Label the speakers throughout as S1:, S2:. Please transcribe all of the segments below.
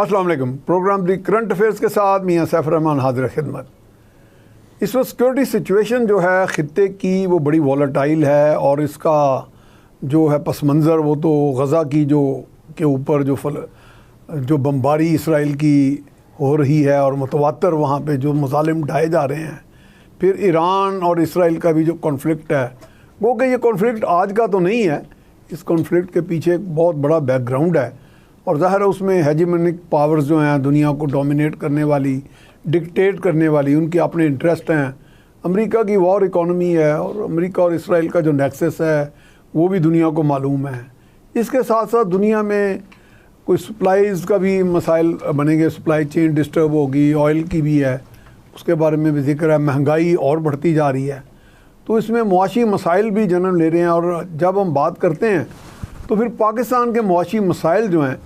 S1: अस्सलाम वालेकुम। प्रोग्राम दी current affairs के साथ मियां सैफ रहमान हाजिर खिदमत। इस वक्त सिक्योरिटी सिचुएशन जो है ख़ित्ते की वो बड़ी वॉलेटाइल है और इसका जो है पस मंज़र वो तो गज़ा की जो के ऊपर जो बमबारी इसराइल की हो रही है और मुतवातर वहाँ पे जो मज़ालिम ढाए जा रहे हैं। फिर ईरान और इसराइल का भी जो कॉन्फ्लिक्ट है, वो कि ये कॉन्फ्लिक्ट आज का तो नहीं है, इस कॉन्फ्लिक्ट के पीछे एक बहुत बड़ा बैकग्राउंड है और ज़ाहिर है उसमें हेजेमोनिक पावर्स जो हैं, दुनिया को डोमिनेट करने वाली, डिक्टेट करने वाली, उनके अपने इंटरेस्ट हैं। अमेरिका की वॉर इकॉनमी है और अमेरिका और इसराइल का जो नेक्सस है वो भी दुनिया को मालूम है। इसके साथ साथ दुनिया में कोई सप्लाईज़ का भी मसाइल बनेंगे, सप्लाई चेन डिस्टर्ब होगी, ऑयल की भी है, उसके बारे में भी जिक्र है। महंगाई और बढ़ती जा रही है, तो इसमें मुआशी मसाइल भी जन्म ले रहे हैं। और जब हम बात करते हैं तो फिर पाकिस्तान के मुआशी मसाइल जो हैं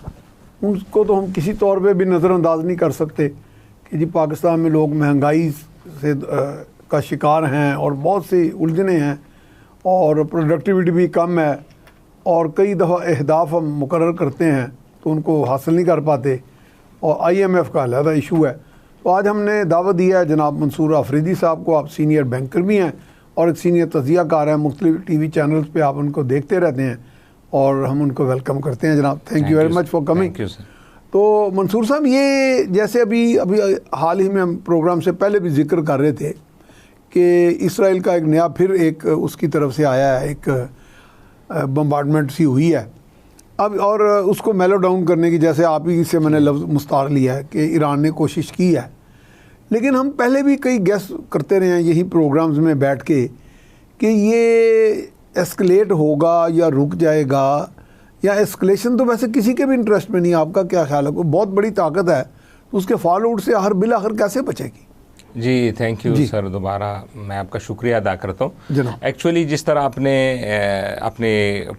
S1: उनको तो हम किसी तौर पे भी नज़रअंदाज नहीं कर सकते कि जी पाकिस्तान में लोग महंगाई से का शिकार हैं और बहुत सी उलझने हैं और प्रोडक्टिविटी भी कम है और कई दफ़ा अहदाफ हम मुकर्रर करते हैं तो उनको हासिल नहीं कर पाते और IMF का अलहदा इशू है। तो आज हमने दावत दिया है जनाब मंसूर आफरीदी साहब को। आप सीनियर बैंकर भी हैं और एक सीनियर तज़ियाकार हैं, मुख्तलिफ TV चैनल्स पे आप उनको देखते रहते हैं और हम उनको वेलकम करते हैं। जनाब thank you very much for coming. तो मंसूर साहब, ये जैसे अभी हाल ही में हम प्रोग्राम से पहले भी जिक्र कर रहे थे कि इसराइल का एक नया फिर एक उसकी तरफ से आया है, एक बम्बार्डमेंट सी हुई है अब, और उसको मेलो डाउन करने की, जैसे आप ही से मैंने लफ्ज़ मुस्तार लिया है कि ईरान ने कोशिश की है। लेकिन हम पहले भी कई गेस करते रहे हैं यही प्रोग्राम्स में बैठ के कि ये एस्केलेट होगा या रुक जाएगा, या एस्केलेशन तो वैसे किसी के भी इंटरेस्ट में नहीं। आपका क्या ख्याल है? कोई बहुत बड़ी ताकत है तो उसके फॉल आउट से हर बिल आखिर कैसे बचेगी?
S2: जी थैंक यू सर, दोबारा मैं आपका शुक्रिया अदा करता हूँ। एक्चुअली जिस तरह आपने अपने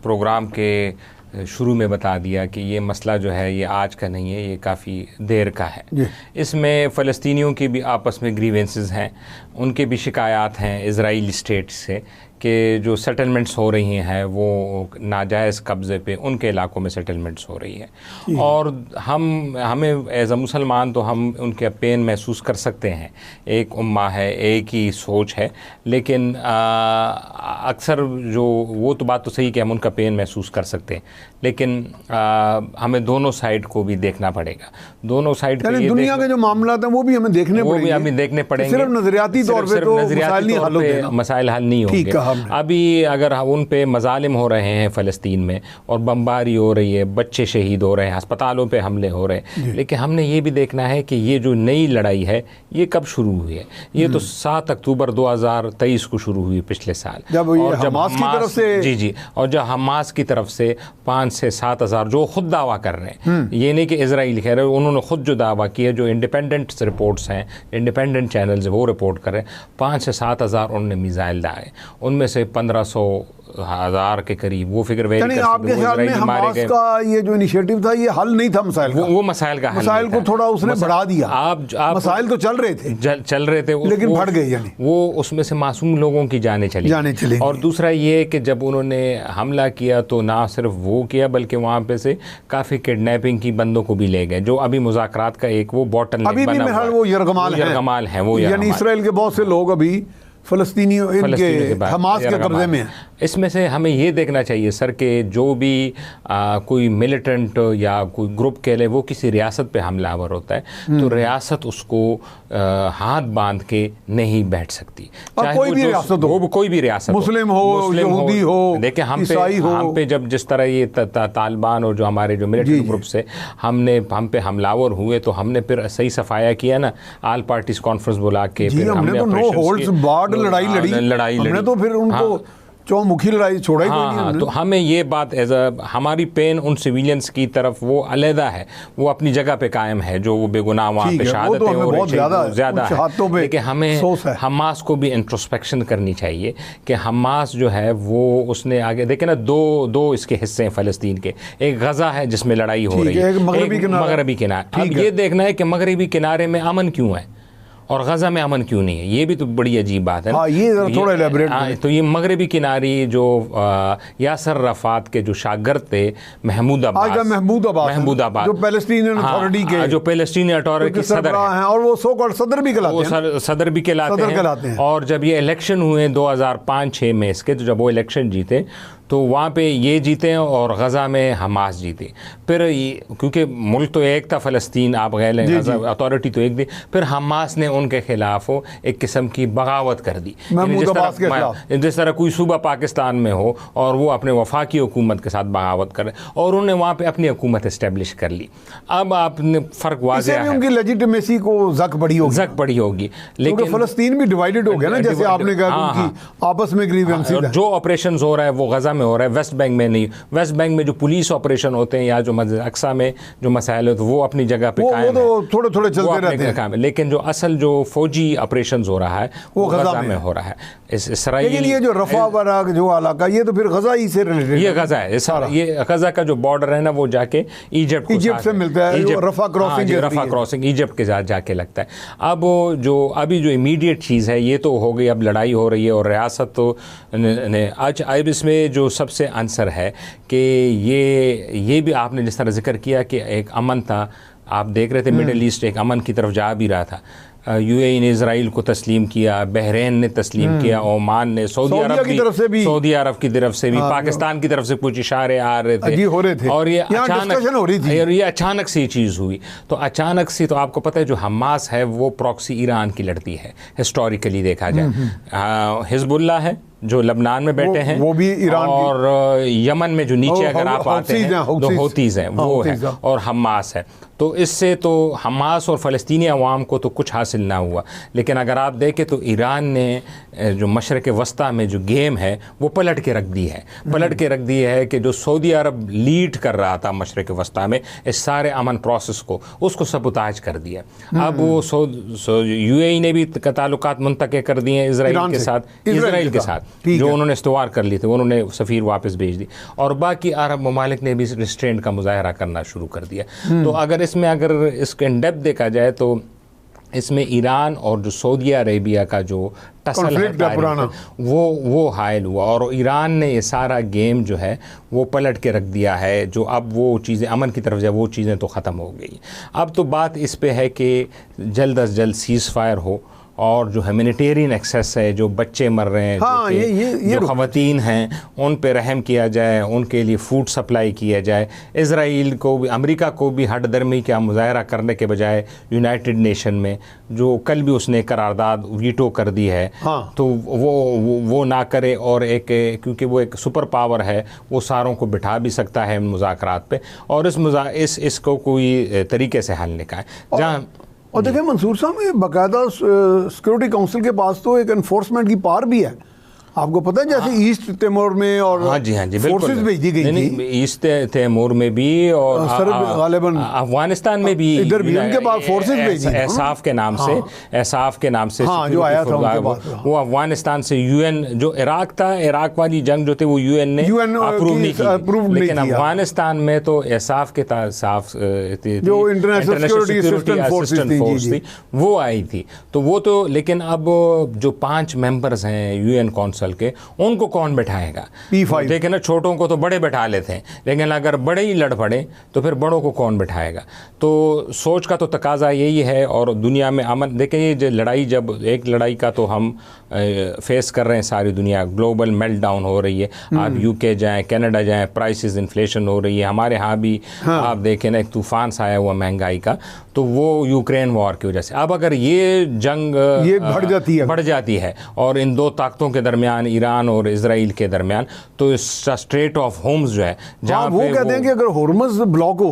S2: प्रोग्राम के शुरू में बता दिया कि ये मसला जो है ये आज का नहीं है, ये काफ़ी देर का है। इसमें फ़लस्तीनियों की भी आपस में ग्रीवेंसेस हैं, उनके भी शिकायत हैं इजराइल स्टेट से कि जो सेटलमेंट्स हो रही हैं वो नाजायज़ कब्ज़े पे उनके इलाकों में सेटलमेंट्स हो रही है। और हमें एज़ अ मुसलमान तो हम उनके पेन महसूस कर सकते हैं। एक उम्मा है, एक ही सोच है, लेकिन अक्सर जो वो तो बात तो सही कि हम उनका पेन महसूस कर सकते हैं, लेकिन हमें दोनों साइड को भी देखना पड़ेगा। दोनों साइड पे
S1: दुनिया के जो मामला हैं वो भी हमें देखने पड़ेंगे,
S2: वो भी हमें देखने पड़ेंगे।
S1: सिर्फ नज़रियाती तौर पे तो
S2: मसाइल हल नहीं होंगे। अभी अगर उन पे मज़ालिम हो रहे हैं फ़लस्तीन में और बमबारी हो रही है, बच्चे शहीद हो रहे हैं, अस्पतालों पे हमले हो रहे हैं, लेकिन हमने ये भी देखना है कि ये जो नई लड़ाई है ये कब शुरू हुई है। ये तो 7 अक्टूबर 2023 को शुरू हुई, पिछले साल,
S1: जब हमास की तरफ से
S2: जी और जब हमास की तरफ से 5 से 7 हज़ार जो खुद दावा कर रहे हैं, ये नहीं कि इजराइल कह रहे हैं, उन्होंने खुद जो दावा किया, जो इंडिपेंडेंट रिपोर्ट्स हैं, इंडिपेंडेंट चैनल्स वो रिपोर्ट कर रहे हैं, 5 से 7 हज़ार उन्होंने मिसाइल दागे, उनमें से 1500 के करीब वो फिगर वेरी कर
S1: आपके ख्याल में हमास का ये जो इनिशिएटिव था ये हल नहीं था मसाइल का?
S2: वो मसाइल का
S1: मसाइल को थोड़ा उसने बढ़ा दिया।
S2: आप
S1: मसाइल तो चल रहे थे लेकिन बढ़ गए, यानी
S2: वो उसमें से मासूम लोगों की जाने चली। और दूसरा ये कि जब उन्होंने हमला किया तो ना सिर्फ वो किया बल्कि वहाँ पे से काफ़ी किडनैपिंग की बंदों को भी ले गए, जो अभी मुज़ाकरात का एक वो बॉटल
S1: अभी भी वो यरगमाल है, वो यानी इसराइल के बहुत से लोग अभी फ़लस्तीनियों इनके हमास के कब्जे में है।
S2: इसमें से हमें ये देखना चाहिए सर कि जो भी कोई मिलिटेंट या कोई ग्रुप कह ले वो किसी रियासत पे हमलावर होता है तो रियासत उसको हाथ बांध के नहीं बैठ सकती,
S1: चाहे कोई भी रियासत हो, मुस्लिम हो, यहूदी हो,
S2: देखिए हम पे जब जिस तरह ये तालिबान और जो हमारे जो मिलिटेंट ग्रुप्स है हम पे हमलावर हुए तो हमने फिर सही सफाया किया ना, ऑल पार्टीज कॉन्फ्रेंस बुला के फिर
S1: हमने लड़ाई हमने तो फिर उनको चौमुखी लड़ाई छोड़ा ही कोई नहीं।
S2: तो हमें ये बात एज हमारी पेन उन सिविलियंस की तरफ वो अलहदा है, वो अपनी जगह पे कायम है, जो वो बेगुनाह वहाँ पे शहादतें हो रही हैं ज़्यादा है, लेकिन हमें हमास को भी इंट्रोस्पेक्शन करनी चाहिए कि हमास जो है वो उसने आगे देखे ना, दो इसके हिस्से हैं फ़लस्तीन के, एक गज़ा है जिसमें लड़ाई हो रही है, मगरबी किनारा। अब ये देखना है कि मगरबी किनारे में अमन क्यों है, और गज़ा में अमन क्यों नहीं है? ये भी तो बड़ी अजीब बात है।
S1: हाँ, ये थोड़ा एलैबोरेट।
S2: तो ये मगरबी किनारी जो यासर अराफात के जो शागिर्द थे महमूद अब्बास
S1: जो पैलेस्टीनियन अथॉरिटी के,
S2: जो पैलेस्टीनियन अथॉरिटी के सदर हैं,
S1: और वो सो कॉल्ड सदर भी कहलाते हैं।
S2: और जब ये इलेक्शन हुए 2005-6 में इसके, तो जब वो इलेक्शन जीते तो वहाँ पे ये जीते और गज़ा में हमास जीते। फिर क्योंकि मुल्क तो एक था फ़लस्तीन, आप गए गज़ा अथॉरिटी तो एक थी, फिर हमास ने उनके खिलाफ एक किस्म की बगावत कर दी। जिस तरह कोई सूबा पाकिस्तान में हो और वो अपने वफाकी हुकूमत के साथ बगावत करे, और उन्होंने वहाँ पे अपनी हुकूमत इस्टेब्लिश कर ली। अब आपने फ़र्क वाज़ेह है,
S1: उनकी लेजिटिमेसी को जक पड़ी होगी।
S2: लेकिन
S1: फ़लस्तीन भी डिवाइडेड हो गया ना, जैसे आपने कहा आपस में ग्रीवेंसेस हैं।
S2: जो ऑपरेशन हो रहा है वो गज़ा में हो रहा है, वेस्ट बैंक में नहीं। वेस्ट बैंक में जो पुलिस ऑपरेशन होते हैं या जो मस्जिद अक्सा में जो मसाइल होते हैं वो अपनी जगह पे कायम है,
S1: थोड़े चलते रहते हैं।
S2: लेकिन जो असल जो फौजी ऑपरेशन हो रहा है वो गज़ा में हो रहा है।
S1: लेकिन ये जो रफ़ा वराक जो इलाका, ये तो फिर गज़ा ही से रिलेटेड,
S2: ये गज़ा है सारा। ये गज़ा का जो बॉर्डर है ना, वो जाके इजिप्ट
S1: से मिलता है, रफ़ा
S2: क्रॉसिंग इजिप्ट के साथ जाके लगता है। अब जो अभी जो इमीडिएट चीज़ है ये तो हो गई, अब लड़ाई हो रही है और रियासत तो अब इसमें जो सबसे आंसर है कि ये भी आपने जिस तरह जिक्र किया कि एक अमन था, आप देख रहे थे मिडिल ईस्ट एक अमन की तरफ जा भी रहा था। यूएई ने इजराइल को तस्लीम किया, बहरीन ने तस्लीम किया, ओमान ने, सऊदी अरब की तरफ से भी पाकिस्तान की तरफ से कुछ इशारे आ रहे थे और ये अचानक से चीज़ हुई। तो अचानक से, तो आपको पता है जो हमास है वो प्रॉक्सी ईरान की लड़ती है, हिस्टोरिकली देखा जाए। हिजबुल्लाह है जो लबनान में बैठे हैं,
S1: वो भी ईरान,
S2: और यमन में जो नीचे अगर आप आते हैं तो हौतीज़ हैं वो है, और हमास है। तो इससे तो हमास और फ़लस्तीनी अवाम को तो कुछ हासिल ना हुआ। लेकिन अगर आप देखें तो ईरान ने जो मशरक़ वस्ता में जो गेम है वो पलट के रख दी है कि जो सऊदी अरब लीड कर रहा था मशरक़ वस्ता में इस सारे अमन प्रोसेस को, उसको सबूताज कर दिया। अब वो यूएई ने भी ताल्लुकात मुंतक़े कर दिए हैं इसराइल के साथ जो उन्होंने इस्तवार कर ली थी, उन्होंने सफ़ीर वापस भेज दी, और बाकी अरब ममालिक ने भी रिस्ट्रेंट का मुजाहरा करना शुरू कर दिया। तो अगर इसको इन डेप्थ देखा जाए तो इसमें ईरान और जो सऊदी अरेबिया का जो टसल है वो हायल हुआ, और ईरान ने ये सारा गेम जो है वो पलट के रख दिया है। जो अब वो चीज़ें अमन की तरफ जाए, वो चीज़ें तो ख़त्म हो गई। अब तो बात इस पे है कि जल्द अज जल्द सीज़ फायर हो, और जो ह्यूमैनिटेरियन एक्सेस है, जो बच्चे मर रहे हैं, जो ख़वातीन हैं, उन पे रहम किया जाए, उनके लिए फूड सप्लाई किया जाए। इज़राइल को भी, अमेरिका को भी हट दर्मी का मुजाहरा करने के बजाय यूनाइटेड नेशन में, जो कल भी उसने करारदाद वीटो कर दी है, तो वो ना करे, और क्योंकि वो एक सुपर पावर है, वो सारों को बिठा भी सकता है मुज़ाकरात पे, और इसको कोई तरीके से हल निकाले। जहाँ
S1: और देखिए मंसूर साहब, ये बाकायदा सिक्योरिटी काउंसिल के पास तो एक एनफोर्समेंट की पावर भी है। आपको पता है जैसे ईस्ट तिमोर में और
S2: हाँ जी
S1: फोर्सेस भेजी गई थी,
S2: ईस्ट तिमोर में भी, और अफगानिस्तान में भी
S1: इधर भी उनके पास फोर्सेस भेजी,
S2: एसाफ के नाम से
S1: जो आया था
S2: वो अफगानिस्तान से यूएन, जो इराक था, इराक वाली जंग जो थे वो यूएन ने अप्रूव नहीं की, लेकिन अफगानिस्तान में तो एसाफ के
S1: जो इंटरनेशनल सिक्योरिटी असिस्टेंट फोर्स थी
S2: वो आई थी। तो वो तो, लेकिन अब जो 5 मेंबर्स हैं यूएन काउंसिल के, उनको कौन बैठाएगा?
S1: P5
S2: देखें ना, छोटों को तो बड़े बैठा लेते हैं, लेकिन अगर बड़े ही लड़ पड़े तो फिर बड़ों को कौन बैठाएगा? तो सोच का तो तकाजा यही है। और दुनिया में अमन, देखें ये जो लड़ाई, जब एक लड़ाई का तो हम फेस कर रहे हैं, सारी दुनिया ग्लोबल मेल्टडाउन हो रही है। आप यूके जाएं, कनाडा जाएं, प्राइसेस इन्फ्लेशन हो रही है। हमारे यहाँ भी आप देखें ना, एक तूफान सा आया हुआ महंगाई का, तो वो यूक्रेन वॉर की वजह से। अब अगर ये जंग बढ़ जाती है और इन दो ताकतों के दरमियान, ईरान और इजराइल के दरमियान, तो स्ट्रेट ऑफ होर्मुज जो है, जहाँ
S1: वो कहते हैं कि अगर होर्मुज ब्लॉक हो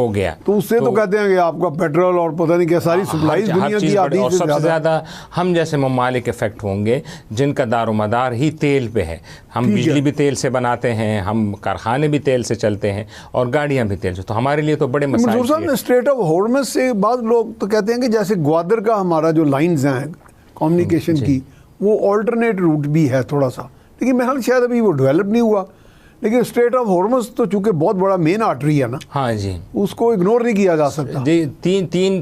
S1: गया तो उससे तो कहते हैं कि आपका पेट्रोल और पता नहीं क्या सारी सप्लाई दुनिया की आधी
S2: से सबसे ज़्यादा हम जैसे ममालिक इफेक्ट होंगे, जिनका दारोमदार ही तेल पे है। हम बिजली भी तेल से बनाते हैं, हम कारखाने भी तेल से चलते हैं, और गाड़ियाँ भी तेल से, तो हमारे लिए तो बड़े मसाइल।
S1: स्ट्रेट ऑफ होर्मुज से बाद लोग तो कहते हैं कि जैसे ग्वादर का हमारा जो लाइंस हैं कम्युनिकेशन की, वो ऑल्टरनेट रूट भी है थोड़ा सा, लेकिन मेरे ख्याल शायद अभी वो डेवलप नहीं हुआ। लेकिन स्ट्रेट ऑफ हॉर्मस तो चूंकि बहुत बड़ा मेन आर्टरी है ना,
S2: हाँ जी,
S1: उसको इग्नोर नहीं किया जा सकता।
S2: जी,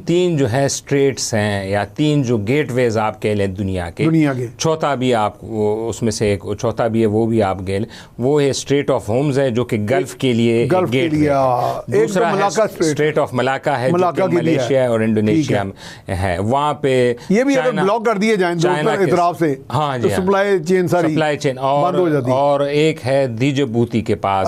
S2: तीन जो है स्ट्रेट्स हैं या तीन जो गेटवेज आप कह लें दुनिया के, चौथा भी आप उसमें से एक चौथा भी है, वो भी आप कह लें, वो है स्ट्रेट ऑफ होर्मुज है जो कि गल्फ के लिए गेट है। दूसरा है स्ट्रेट ऑफ मलाका है जो कि मलेशिया और इंडोनेशिया में है। वहाँ पे
S1: ये भी अगर ब्लॉक कर दिए जाएं चाइना की तरफ से,
S2: हाँ जी,
S1: सप्लाई चेन
S2: बंद हो जाती है। और एक है दीजिबूती के पास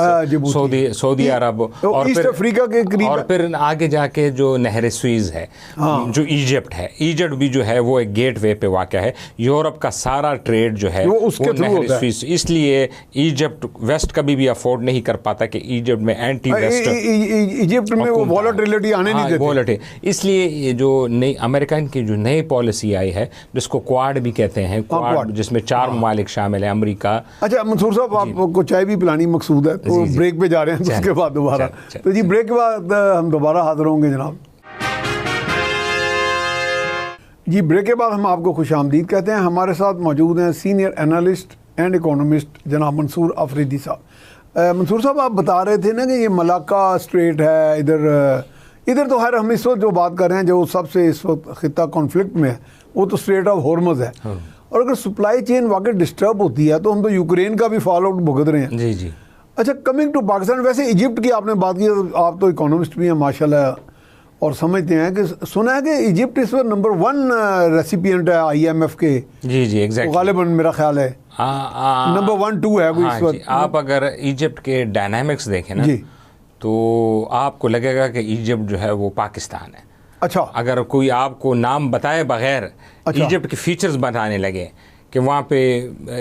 S2: सऊदी अरब और
S1: ईस्ट अफ्रीका के करीब,
S2: और फिर आगे जाके जो नहर स्वीज है जो इजिप्ट है, इजिप्ट भी जो है वो एक गेटवे पे वाक़ है। यूरोप का सारा ट्रेड जो है वो नहर स्वीज, इसलिए इजिप्ट वेस्ट कभी भी अफोर्ड नहीं कर पाता कि इजिप्ट में एंटी वेस्ट,
S1: इजिप्ट में वो वॉलेटिलिटी आने नहीं देते,
S2: इसलिए ये जो नई अमेरिकन की जो नई पॉलिसी आई है जिसको क्वाड भी कहते हैं, क्वाड जिसमें 4 ममालिक शामिल है, अमेरिका।
S1: अच्छा मंसूर साहब, आपको चाय भी पिलानी मकसूद है तो ब्रेक पे जा रहे हैं, तो उसके बाद दोबारा, तो जी ब्रेक के बाद हम दोबारा हाजिर होंगे जनाब। जी ब्रेक के बाद हम आपको खुशामदीद कहते हैं। हमारे साथ मौजूद हैं सीनियर एनालिस्ट एंड इकोनॉमिस्ट जनाब मंसूर अफरीदी साहब। मंसूर साहब, आप बता रहे थे ना कि ये मलाक्का स्ट्रेट है, इधर तो खैर हम इस वक्त जो बात कर रहे हैं जो सबसे इस वक्त खिता कॉन्फ्लिक्ट में है वो तो स्ट्रेट ऑफ हॉर्मुज है। और अगर सप्लाई चेन वाकई डिस्टर्ब होती है तो हम तो यूक्रेन का भी फॉल आउट भुगत रहे हैं।
S2: जी जी।
S1: अच्छा, कमिंग टू पाकिस्तान, वैसे इजिप्ट की आपने बात की, आप तो इकोनॉमिस्ट भी हैं माशाल्लाह और समझते हैं कि सुना है कि इजिप्ट इस वक्त नंबर 1 रेसिपिएंट है IMF के।
S2: जी जी एग्जैक्टली,
S1: गालिबन मेरा ख्याल है नंबर 1-2 है कोई इस वक्त।
S2: आप अगर इजिप्ट के डायनामिक्स देखें ना
S1: जी,
S2: तो आपको लगेगा कि इजिप्ट जो है वो पाकिस्तान है।
S1: अच्छा,
S2: अगर कोई आपको नाम बताए बगैर इजिप्ट के फीचर्स बताने लगे कि वहाँ पे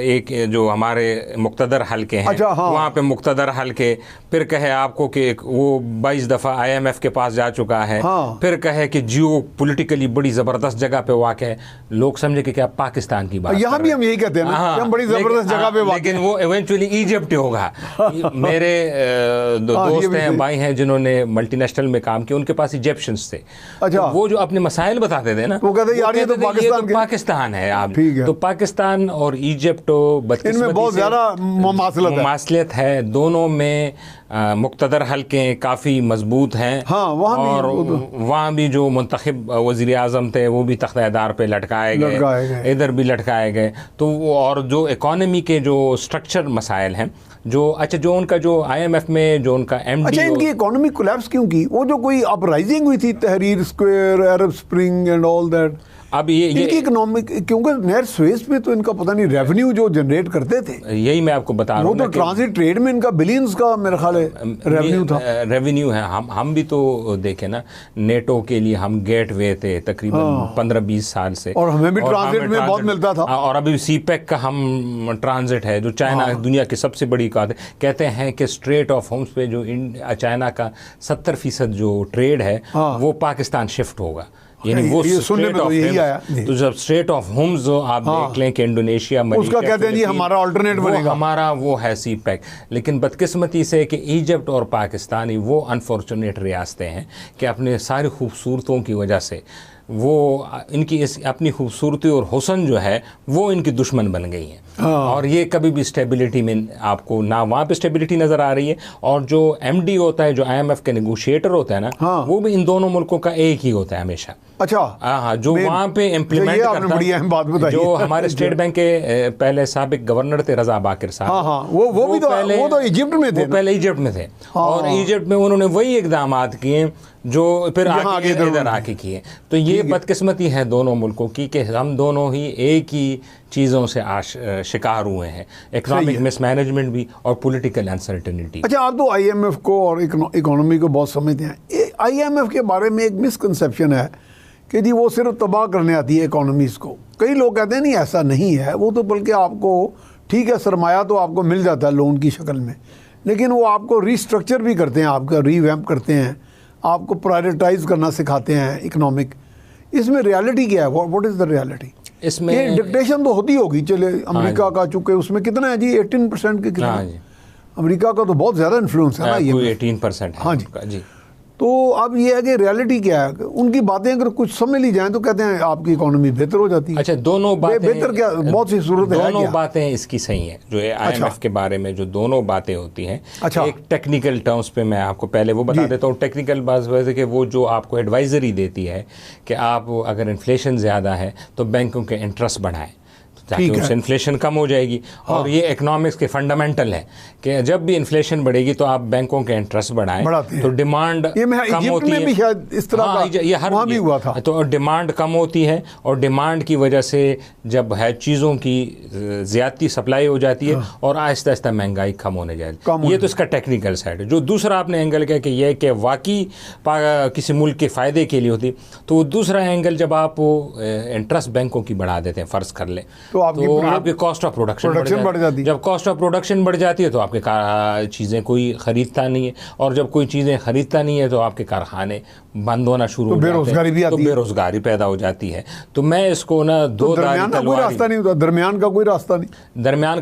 S2: एक जो हमारे मुक्तदर हल्के हैं,
S1: अच्छा, हाँ,
S2: वहाँ पे मुक्तदर हल्के, फिर कहे आपको कि वो 22 दफ़ा IMF के पास जा चुका है,
S1: हाँ,
S2: फिर कहे कि जियो पोलिटिकली बड़ी ज़बरदस्त जगह पे वाक़ है, लोग समझे कि क्या पाकिस्तान की बात।
S1: यहाँ भी हम यही कहते हैं ना,
S2: हाँ,
S1: हम बड़ी ज़बरदस्त जगह पे वाक़,
S2: लेकिन वो इवेंचुअली इजिप्ट होगा। मेरे दोस्त हैं, भाई हैं जिन्होंने मल्टीनेशनल में काम किया, उनके पास इजिप्शियंस थे। अच्छा, वो जो अपने मसाइल बताते थे ना,
S1: वो कहते यार ये तो
S2: पाकिस्तान है। आप तो पाकिस्तान और इजिप्ट
S1: इनमें बहुत ज़्यादा
S2: मुमासलत है, दोनों में मुक्तदर हल्के काफ़ी मजबूत हैं।
S1: हाँ,
S2: और वहाँ भी जो मुंतखब वज़ीर आज़म थे वो भी तख्तेदार पे लटकाए गए, इधर भी लटकाए गए। तो और जो इकॉनमी के जो स्ट्रक्चर मसाइल हैं, जो अच्छा जो उनका जो IMF में जो उनका MD,
S1: अच्छा इनकी इकोनॉमी कोलैप्स क्यों की? वो जो कोई अपराइजिंग हुई थी, तहरीर square, Arab spring and all that,
S2: अब ये
S1: इनकी इकोनॉमिक, क्योंकि नहर स्वेज पे तो इनका पता नहीं रेवेन्यू जो जनरेट करते थे,
S2: यही मैं आपको बता रहा हूँ,
S1: वो तो ट्रांजिट ट्रेड में इनका बिलियंस का मेरा ख्याल है रेवेन्यू था।
S2: रेवेन्यू है। हम भी तो देखें ना, नेटो के लिए हम गेटवे थे तकरीबन 15-20 साल से,
S1: और हमें भी ट्रांजिट में बहुत मिलता था।
S2: और अभी CPEC का हम ट्रांजिट है, जो चाइना दुनिया की सबसे बड़ी कहते हैं कि स्ट्रेट ऑफ होर्मुज पे जो चाइना का 70% जो ट्रेड है वो पाकिस्तान शिफ्ट होगा, यानी वो स्ट्रेट ऑफ होर्मुज। तो जब स्ट्रेट ऑफ होर्मुज आप देख लें कि इंडोनेशिया में
S1: उसका कहते हैं जी हमारा अल्टरनेट बनेगा,
S2: हमारा वो है CPEC। लेकिन बदकिस्मती से कि इजिप्ट और पाकिस्तानी वो अनफॉर्चुनेट रियासतें हैं कि अपने सारी खूबसूरतों की वजह से वो इनकी इस अपनी खूबसूरती और हुस्न जो है वो इनकी दुश्मन बन गई हैं। और ये कभी भी स्टेबिलिटी में आपको ना वहाँ पे स्टेबिलिटी नज़र आ रही है, और जो MD होता है, जो IMF के नेगोशिएटर होता है ना, वो भी इन दोनों मुल्कों का एक ही होता है हमेशा।
S1: अच्छा,
S2: हाँ, जो वहाँ पे इम्प्लीमेंट करता है, जो हमारे स्टेट बैंक के पहले साबिक गवर्नर थे रजा बाकिर साहब,
S1: वो भी तो इजिप्ट में थे,
S2: पहले इजिप्ट में थे, और इजिप्ट में उन्होंने वही इकदाम किए जो फिर आगे इधर आके किए। तो ये बदकिस्मती है दोनों मुल्कों की कि हम दोनों ही एक ही चीज़ों से शिकार हुए हैं, इकोनॉमिक मिसमैनेजमेंट भी और पॉलिटिकल अनसर्टेनिटी।
S1: अच्छा, आप तो IMF को और इकोनॉमी को बहुत समझते हैं। IMF के बारे में एक मिसकंसेप्शन है कि जी वो सिर्फ तबाह करने आती है इकोनॉमीज़ को। कई लोग कहते हैं नहीं ऐसा नहीं है, वो तो बल्कि आपको ठीक है सरमाया तो आपको मिल जाता है लोन की शक्ल में, लेकिन वो आपको रीस्ट्रक्चर भी करते हैं, आपका रीवैम्प करते हैं, आपको प्रायोरिटाइज करना सिखाते हैं इकोनॉमिक। इसमें रियलिटी क्या है? What is the reality?
S2: इसमें
S1: ये डिक्टेशन तो होती होगी, चले अमेरिका का चूँकि उसमें कितना है जी 18% के कितना, अमेरिका का तो बहुत ज़्यादा इन्फ्लुएंस है ना, ये
S2: 18% है।
S1: हाँ जी। तो अब ये है कि रियलिटी क्या है, उनकी बातें अगर कुछ समझ ली जाएं तो कहते हैं आपकी इकोनॉमी बेहतर हो जाती है।
S2: अच्छा, दोनों बातें
S1: बेहतर क्या, बहुत सी सूरत है,
S2: दोनों बातें इसकी सही हैं जो IMF के बारे में जो दोनों बातें होती हैं।
S1: अच्छा,
S2: एक टेक्निकल टर्म्स पे मैं आपको पहले वो बता देता हूँ। टेक्निकल बात वैसे कि वो जो आपको एडवाइजरी देती है कि आप अगर इन्फ्लेशन ज़्यादा है तो बैंकों के इंटरेस्ट बढ़ाएं ताकि उससे इन्फ्लेशन कम हो जाएगी। हाँ। और ये इकोनॉमिक्स के फंडामेंटल है कि जब भी इन्फ्लेशन बढ़ेगी तो आप बैंकों के इंटरेस्ट बढ़ाएं तो डिमांड कम होती है।
S1: भी शायद इस तरह
S2: हाँ,
S1: का
S2: ये हर
S1: भी हुआ था।
S2: तो डिमांड कम होती है और डिमांड की वजह से जब है चीज़ों की ज़्यादती सप्लाई हो जाती है। हाँ। और आहिस्ता आहिस्ता महंगाई कम होने जाती है। ये तो इसका टेक्निकल साइड है। जो दूसरा आपने एंगल किया कि यह कि वाकई किसी मुल्क के फ़ायदे के लिए होती, तो दूसरा एंगल जब आप इंटरेस्ट बैंकों की बढ़ा देते हैं, फ़र्ज़ कर ले तो आपकी कॉस्ट ऑफ प्रोडक्शन बढ़ जाती है। जब कॉस्ट ऑफ प्रोडक्शन बढ़ जाती है तो आपके चीज़ें कोई ख़रीदता नहीं है, और जब कोई चीज़ें ख़रीदता नहीं है तो आपके कारखाने बंद होना शुरू हो जाते हैं, बेरोजगारी भी आती है, तो बेरोजगारी पैदा हो जाती है। तो मैं इसको ना दो
S1: दरमियान का कोई रास्ता नहीं होता, दरमियान का कोई रास्ता नहीं,
S2: दरमियान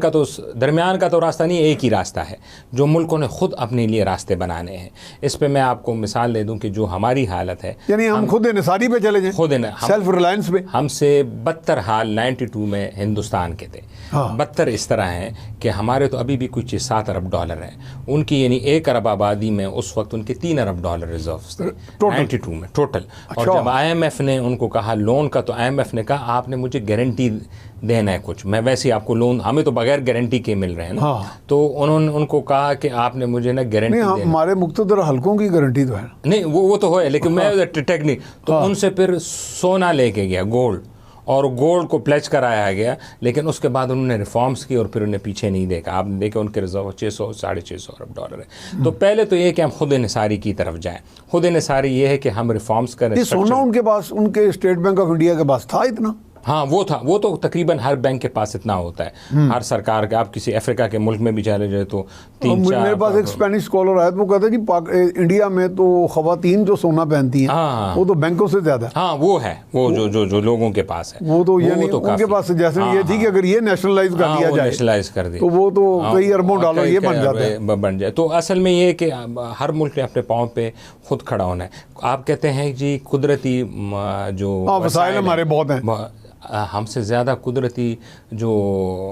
S2: का तो रास्ता नहीं, एक ही रास्ता है जो मुल्कों ने खुद अपने लिए रास्ते बनाने हैं। इस पे मैं आपको मिसाल दे दूं कि जो हमारी हालत है,
S1: यानी हम खुद इन्हिसारी पे चले जाएं,
S2: खुद
S1: सेल्फ रिलायंस पे।
S2: हमसे बदतर हाल 92 में हिंदुस्तान के थे। हाँ। बदतर इस तरह है कि हमारे तो अभी भी कुछ $7 अरब है, उनकी यानी 1 अरब आबादी में उस वक्त उनके $3 अरब रिजर्व्स थे 92 में टोटल। अच्छा। और जब IMF ने उनको कहा लोन का, तो IMF ने कहा आपने मुझे गारंटी देना है कुछ, मैं वैसे ही आपको लोन, हमें तो बगैर गारंटी के मिल रहे हैं ना। हाँ। तो उन्होंने उनको कहा कि आपने मुझे ना गारंटी देना।
S1: हमारे मुख्तदर हल्कों की गारंटी तो है
S2: नहीं, वो तो है, लेकिन मैं टेक्निक तो उनसे फिर सोना लेके गया, गोल्ड, और गोल्ड को प्लेज कराया गया। लेकिन उसके बाद उन्होंने रिफॉर्म्स की और फिर उन्हें पीछे नहीं देखा। आपने देखा उनके रिजर्व 600-650 अरब है। तो पहले तो ये कि हम खुद इन्हिसारी की तरफ जाएं। खुद इन्हिसारी ये है कि हम रिफॉर्म्स करें।
S1: सोना उनके पास, उनके स्टेट बैंक ऑफ इंडिया के पास था इतना?
S2: हाँ, वो तो तकरीबन हर बैंक के पास इतना होता है, हर सरकार के। आप किसी अफ्रीका के मुल्क में भी चले जाए तो 3-4।
S1: मेरे पास एक स्पेनिश स्कॉलर आया, वो कहता है जी इंडिया में तो खवातीन जो सोना पहनती हैं, हाँ, वो तो बैंकों से ज्यादा।
S2: हाँ, वो है, वो जो लोगों के पास है,
S1: वो तो यानी उनके पास जैसे ये थी कि अगर ये नेशनलाइज कर दिया जाए,
S2: नेशनलाइज कर दिया
S1: तो वो तो कई अरबों डॉलर ये बन जाए।
S2: तो असल में ये कि हर मुल्क ने अपने पाँव पे खुद खड़ा होना है। आप कहते हैं जी कुदरती जो
S1: वसाइल हमारे बहुत हैं,
S2: हमसे ज़्यादा कुदरती जो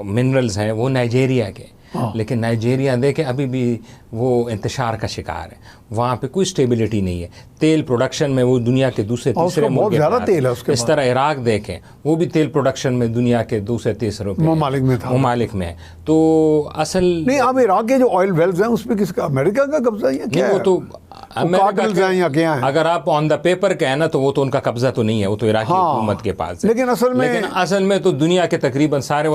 S2: मिनरल्स हैं वो नाइजेरिया के। हाँ। लेकिन नाइजेरिया देखें अभी भी वो इंतशार का शिकार है, वहाँ पे कोई स्टेबिलिटी नहीं है। तेल प्रोडक्शन में वो दुनिया के दूसरे तीसरे
S1: बहुत ज़्यादा तेल है उसके।
S2: इस तरह इराक देखें, वो भी तेल प्रोडक्शन में दुनिया के दूसरे तीसरे ममालिक में है। तो असल
S1: नहीं, अब इराक के जो ऑयल वेल्स हैं उस पर किसका, अमेरिका का कब्जा है क्या?
S2: वो तो अगर आप ऑन द पेपर के है ना, तो वो तो उनका कब्जा तो नहीं है, वो तो इराकी हुकूमत के पास है।
S1: लेकिन असल में
S2: तो दुनिया के तकरीबन सारे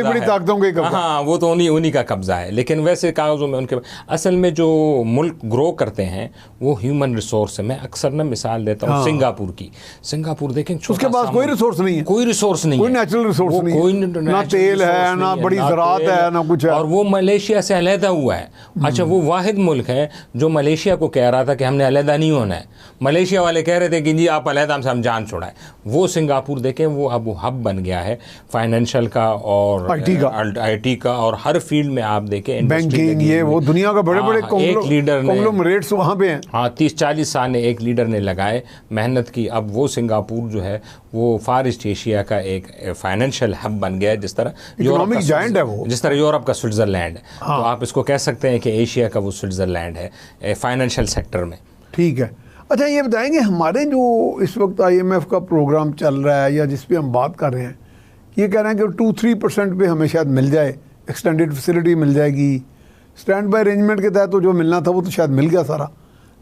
S1: बड़ी ताकतों के कब्जा।
S2: हाँ, वो तो उन्हीं का कब्जा है। लेकिन वैसे कागजों में उनके असल में जो मुल्क ग्रो करते हैं वो ह्यूमन रिसोर्स है। मैं अक्सर ना मिसाल देता हूँ सिंगापुर की। सिंगापुर देखें,
S1: उसके पास कोई रिसोर्स नहीं है,
S2: कोई रिसोर्स नहीं है,
S1: कोई नेचुरल रिसोर्स नहीं, कोई ना तेल है, ना बड़ी ज़राअत है, ना कुछ है।
S2: और वो मलेशिया से अलहदा हुआ है। अच्छा, वो वाहिद मुल्क है जो मलेशिया को कह रहा था कि हमने अलहदा नहीं होना है। मलेशिया वाले कह रहे थे कि जी आप अलहदा हमसे हम जान छोड़ाएं। वो सिंगापुर देखें, वो अब हब बन गया है फाइनेंशियल का और IT का, और हर फील्ड में आप देखें,
S1: बैंकिंग, ये वो दुनिया का बड़े-बड़े
S2: एक लीडर
S1: कॉन्ग्लोमरेट्स वहाँ पे हैं।
S2: हाँ, 30-40 साल ने एक लीडर ने लगाए, मेहनत की। अब वो सिंगापुर जो है वो फार ईस्ट एशिया का एक फाइनेंशियल हब बन गया है, जिस तरह
S1: इकोनॉमिक जायंट है वो,
S2: जिस तरह यूरोप का स्विट्ज़रलैंड है। हाँ। तो आप इसको कह सकते हैं कि एशिया का वो स्विट्ज़रलैंड है फाइनेंशियल सेक्टर में।
S1: ठीक है। अच्छा, ये बताएंगे हमारे जो इस वक्त IMF का प्रोग्राम चल रहा है या जिस पे हम बात कर रहे हैं, ये कह रहे हैं कि 2-3% पे हमें शायद मिल जाए, एक्सटेंडेड फैसिलिटी मिल जाएगी, स्टैंड बाय अरेंजमेंट के तहत तो जो मिलना था वो तो शायद मिल गया सारा,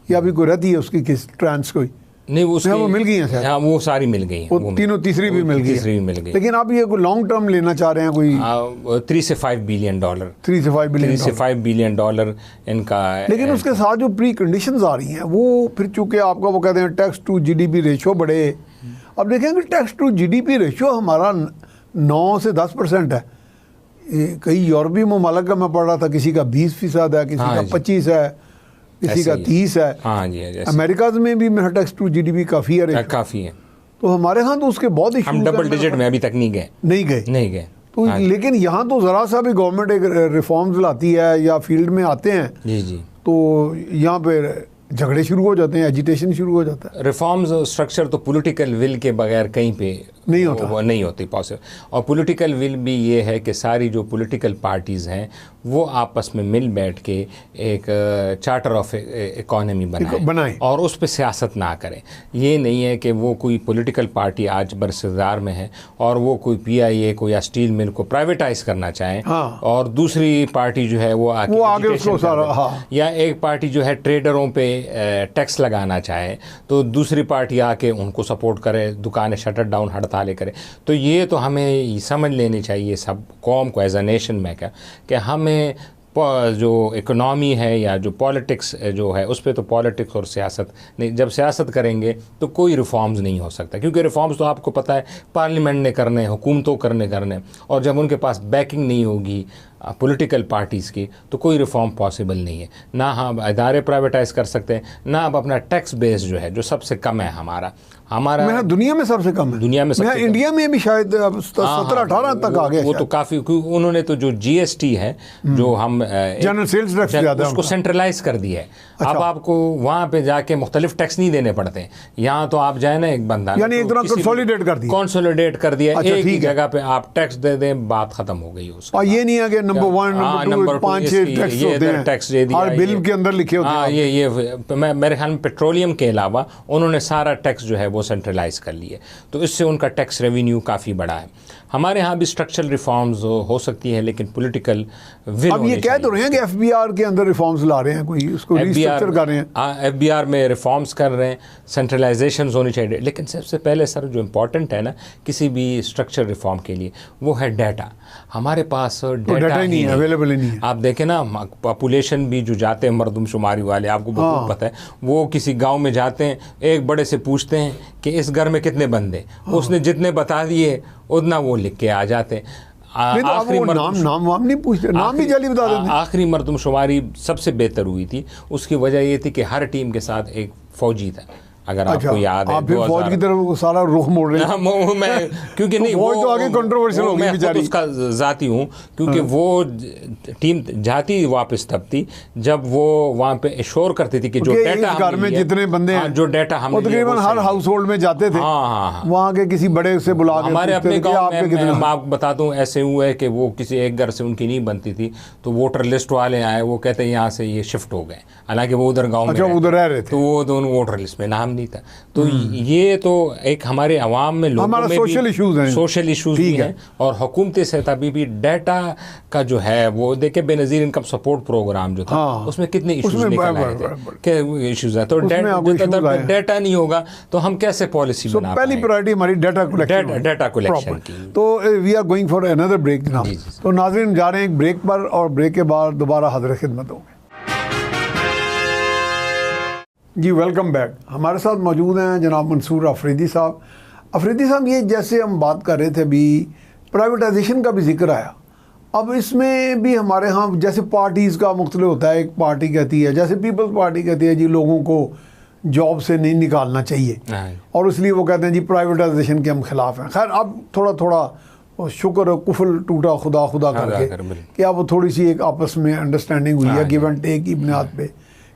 S1: या अभी कोई रहती है उसकी किस ट्रांस कोई
S2: नहीं,
S1: वो मिल गई है शायद।
S2: हाँ, वो सारी मिल गई,
S1: वो तीनों तीसरी भी मिल गई। लेकिन आप ये कोई लॉन्ग टर्म लेना चाह रहे हैं, कोई
S2: 3 से 5 बिलियन डॉलर
S1: 3 से 5
S2: बिलियन डॉलर इनका।
S1: लेकिन उसके साथ जो प्री कंडीशंस आ रही हैं वो फिर चूंकि आपका वो कहते हैं टैक्स टू GDP रेशो बढ़े। अब देखेंगे टैक्स टू GDP रेशो हमारा 9 से 10% है। कई यूरोपीय ममालिक का मैं पढ़ रहा था, किसी का 20% है, किसी का 25 है, किसी का 30 है।
S2: हाँ जी,
S1: अमेरिका में भी मेरा टैक्स टू GDP काफ़ी है,
S2: काफ़ी है।
S1: तो हमारे यहाँ तो उसके बहुत इश्यूज,
S2: हम डबल डिजिट में अभी तक नहीं गए
S1: तो लेकिन यहाँ तो ज़रा सा भी गवर्नमेंट एक रिफॉर्म्स लाती है या फील्ड में आते हैं
S2: जी,
S1: तो यहाँ पे झगड़े शुरू हो जाते हैं, एजिटेशन शुरू हो जाता है।
S2: रिफॉर्म्स स्ट्रक्चर तो पॉलिटिकल विल के बगैर कहीं पे
S1: नहीं होता,
S2: वो नहीं होती पॉसिबल। और पॉलिटिकल विल भी ये है कि सारी जो पॉलिटिकल पार्टीज़ हैं वो आपस में मिल बैठ के एक चार्टर ऑफ इकोनॉमी बनाएं और उस पर सियासत ना करें। ये नहीं है कि वो कोई पॉलिटिकल पार्टी आज बरसदार में है और वो कोई PIA को या स्टील मिल को प्राइवेटाइज करना चाहें,
S1: हाँ।
S2: और दूसरी पार्टी जो है वो
S1: आगे उसको सारा, हाँ।
S2: या एक पार्टी जो है ट्रेडरों पे टैक्स लगाना चाहे तो दूसरी पार्टी आके उनको सपोर्ट करे, दुकानें शटर डाउन हड़तालें करे। तो ये तो हमें समझ लेनी चाहिए सब कौम को एज अ नेशन में क्या कि हमें जो इकोनॉमी है या जो पॉलिटिक्स जो है उस पर तो पॉलिटिक्स और सियासत नहीं, जब सियासत करेंगे तो कोई रिफॉर्म्स नहीं हो सकता, क्योंकि रिफॉर्म्स तो आपको पता है पार्लियामेंट ने करने, हुकूमतों करने, और जब उनके पास बैकिंग नहीं होगी पॉलिटिकल पार्टीज़ की तो कोई रिफॉर्म पॉसिबल नहीं है। ना हम इदारे प्राइवेटाइज कर सकते हैं, ना आप अपना टैक्स बेस जो है जो सबसे कम है हमारा
S1: दुनिया में सबसे कम है,
S2: दुनिया में सबसे
S1: इंडिया में भी शायद 17-18 तक आ गए।
S2: वो तो काफ़ी, उन्होंने तो जो GST है जो हम
S1: जनरल सेल्स टैक्स
S2: उसको सेंट्रलाइज कर दिया है। अच्छा। अब आपको वहाँ पे जाके मुख्तलिफ टैक्स नहीं देने पड़ते। यहाँ तो आप जाए ना एक बंदा,
S1: यानी एक तरह कंसोलिडेट कर दिया,
S2: एक ही जगह पे आप टैक्स दे दें, बात खत्म हो गई उसका।
S1: और ये नहीं है कि नंबर 1 नंबर 2 5-6 टैक्स होते हैं,
S2: टैक्स दे दिया,
S1: हर बिल के अंदर लिखे होते हैं।
S2: ये मेरे ख्याल में पेट्रोलियम के अलावा उन्होंने सारा टैक्स जो है वो सेंट्रलाइज कर लिए, तो इससे उनका टैक्स रेवेन्यू काफ़ी बड़ा है। हमारे यहाँ भी स्ट्रक्चरल रिफॉर्म्स हो सकती है, लेकिन पॉलिटिकल विल।
S1: अब ये कह तो रहे हैं कि FBR के अंदर रिफॉर्म्स ला रहे हैं, कोई उसको रीस्ट्रक्चर कर रहे हैं।
S2: FBR में रिफॉर्म्स कर रहे हैं, सेंट्रलाइजेशन होनी चाहिए, लेकिन सबसे पहले सर जो इम्पोर्टेंट है ना किसी भी स्ट्रक्चर रिफॉर्म के लिए वो है डाटा। हमारे पास डाटा ही नहीं,
S1: अवेलेबल ही नहीं है।
S2: आप देखें ना पॉपुलेशन भी जो जाते हैं मरदमशुमारी वाले, आपको बहुत पता है, वो किसी गाँव में जाते हैं, एक बड़े से पूछते हैं कि इस घर में कितने बंदे, उसने जितने बता दिए उतना वो लिख के आ जाते हैं।
S1: आखिरी नाम नहीं पूछते, नाम भी जल्दी बता देते।
S2: आखिरी मरदमशुमारी सबसे बेहतर हुई थी, उसकी वजह ये थी कि हर टीम के साथ एक फौजी था, अगर आपको याद है।
S1: आप फिर फौज की तरफ सारा रुख मोड़ रहे हैं।
S2: मैं क्योंकि नहीं
S1: वो तो आगे कंट्रोवर्शियल हो गई बेचारी।
S2: मैं उसका जाती हूँ, क्योंकि वो टीम जाती वापस तब थी जब वो वहाँ पे एश्योर करती थी कि जो डाटा
S1: घर में जितने बंदे हैं,
S2: जो डाटा हम
S1: तकरीबन हर हाउस होल्ड में जाते थे, वहाँ के किसी बड़े से बुला के
S2: हमारे अपने गाँव में मैं आपको बताता हूँ ऐसे हुआ है कि वो किसी एक घर से उनकी नहीं बनती थी, तो वोटर लिस्ट वाले आए, वो कहते हैं यहाँ से ये शिफ्ट हो गए, हालांकि वो उधर गाँव में
S1: उधर रह रहे थे,
S2: तो वो दोनों वोटर लिस्ट में नाम नहीं था। तो ये तो एक हमारे अवाम में लोगों में
S1: सोशल
S2: इश्यूज भी हैं, और हुकूमती सतह भी डाटा का जो है वो देखे, बेनज़ीर इनकम सपोर्ट प्रोग्राम जो था उसमें कितने इश्यूज निकल आए थे, इश्यूज है। तो डाटा नहीं होगा तो हम कैसे पॉलिसी बना पाएंगे?
S1: पहली प्रायोरिटी हमारी डाटा कलेक्शन की। तो we are going for another break जनाब। तो नाज़रीन जा रहे हैं एक ब्रेक पर, और ब्रेक के बाद दोबारा हाज़िर खिदमत होंगे। जी वेलकम बैक। हमारे साथ मौजूद हैं जनाब मंसूर अफरीदी साहब। अफरीदी साहब, ये जैसे हम बात कर रहे थे अभी, प्राइवेटाइजेशन का भी जिक्र आया। अब इसमें भी हमारे यहाँ जैसे पार्टीज़ का मुख्तलिफ होता है, एक पार्टी कहती है, जैसे पीपल्स पार्टी कहती है जी लोगों को जॉब से नहीं निकालना चाहिए, और इसलिए वो कहते हैं जी प्राइवेटाइजेशन के हम खिलाफ हैं। खैर अब थोड़ा शुक्र कुफल टूटा खुदा करके कि अब थोड़ी सी एक आपस में अंडरस्टैंडिंग हुई है, गिव एंड टेक की बुनियाद पे,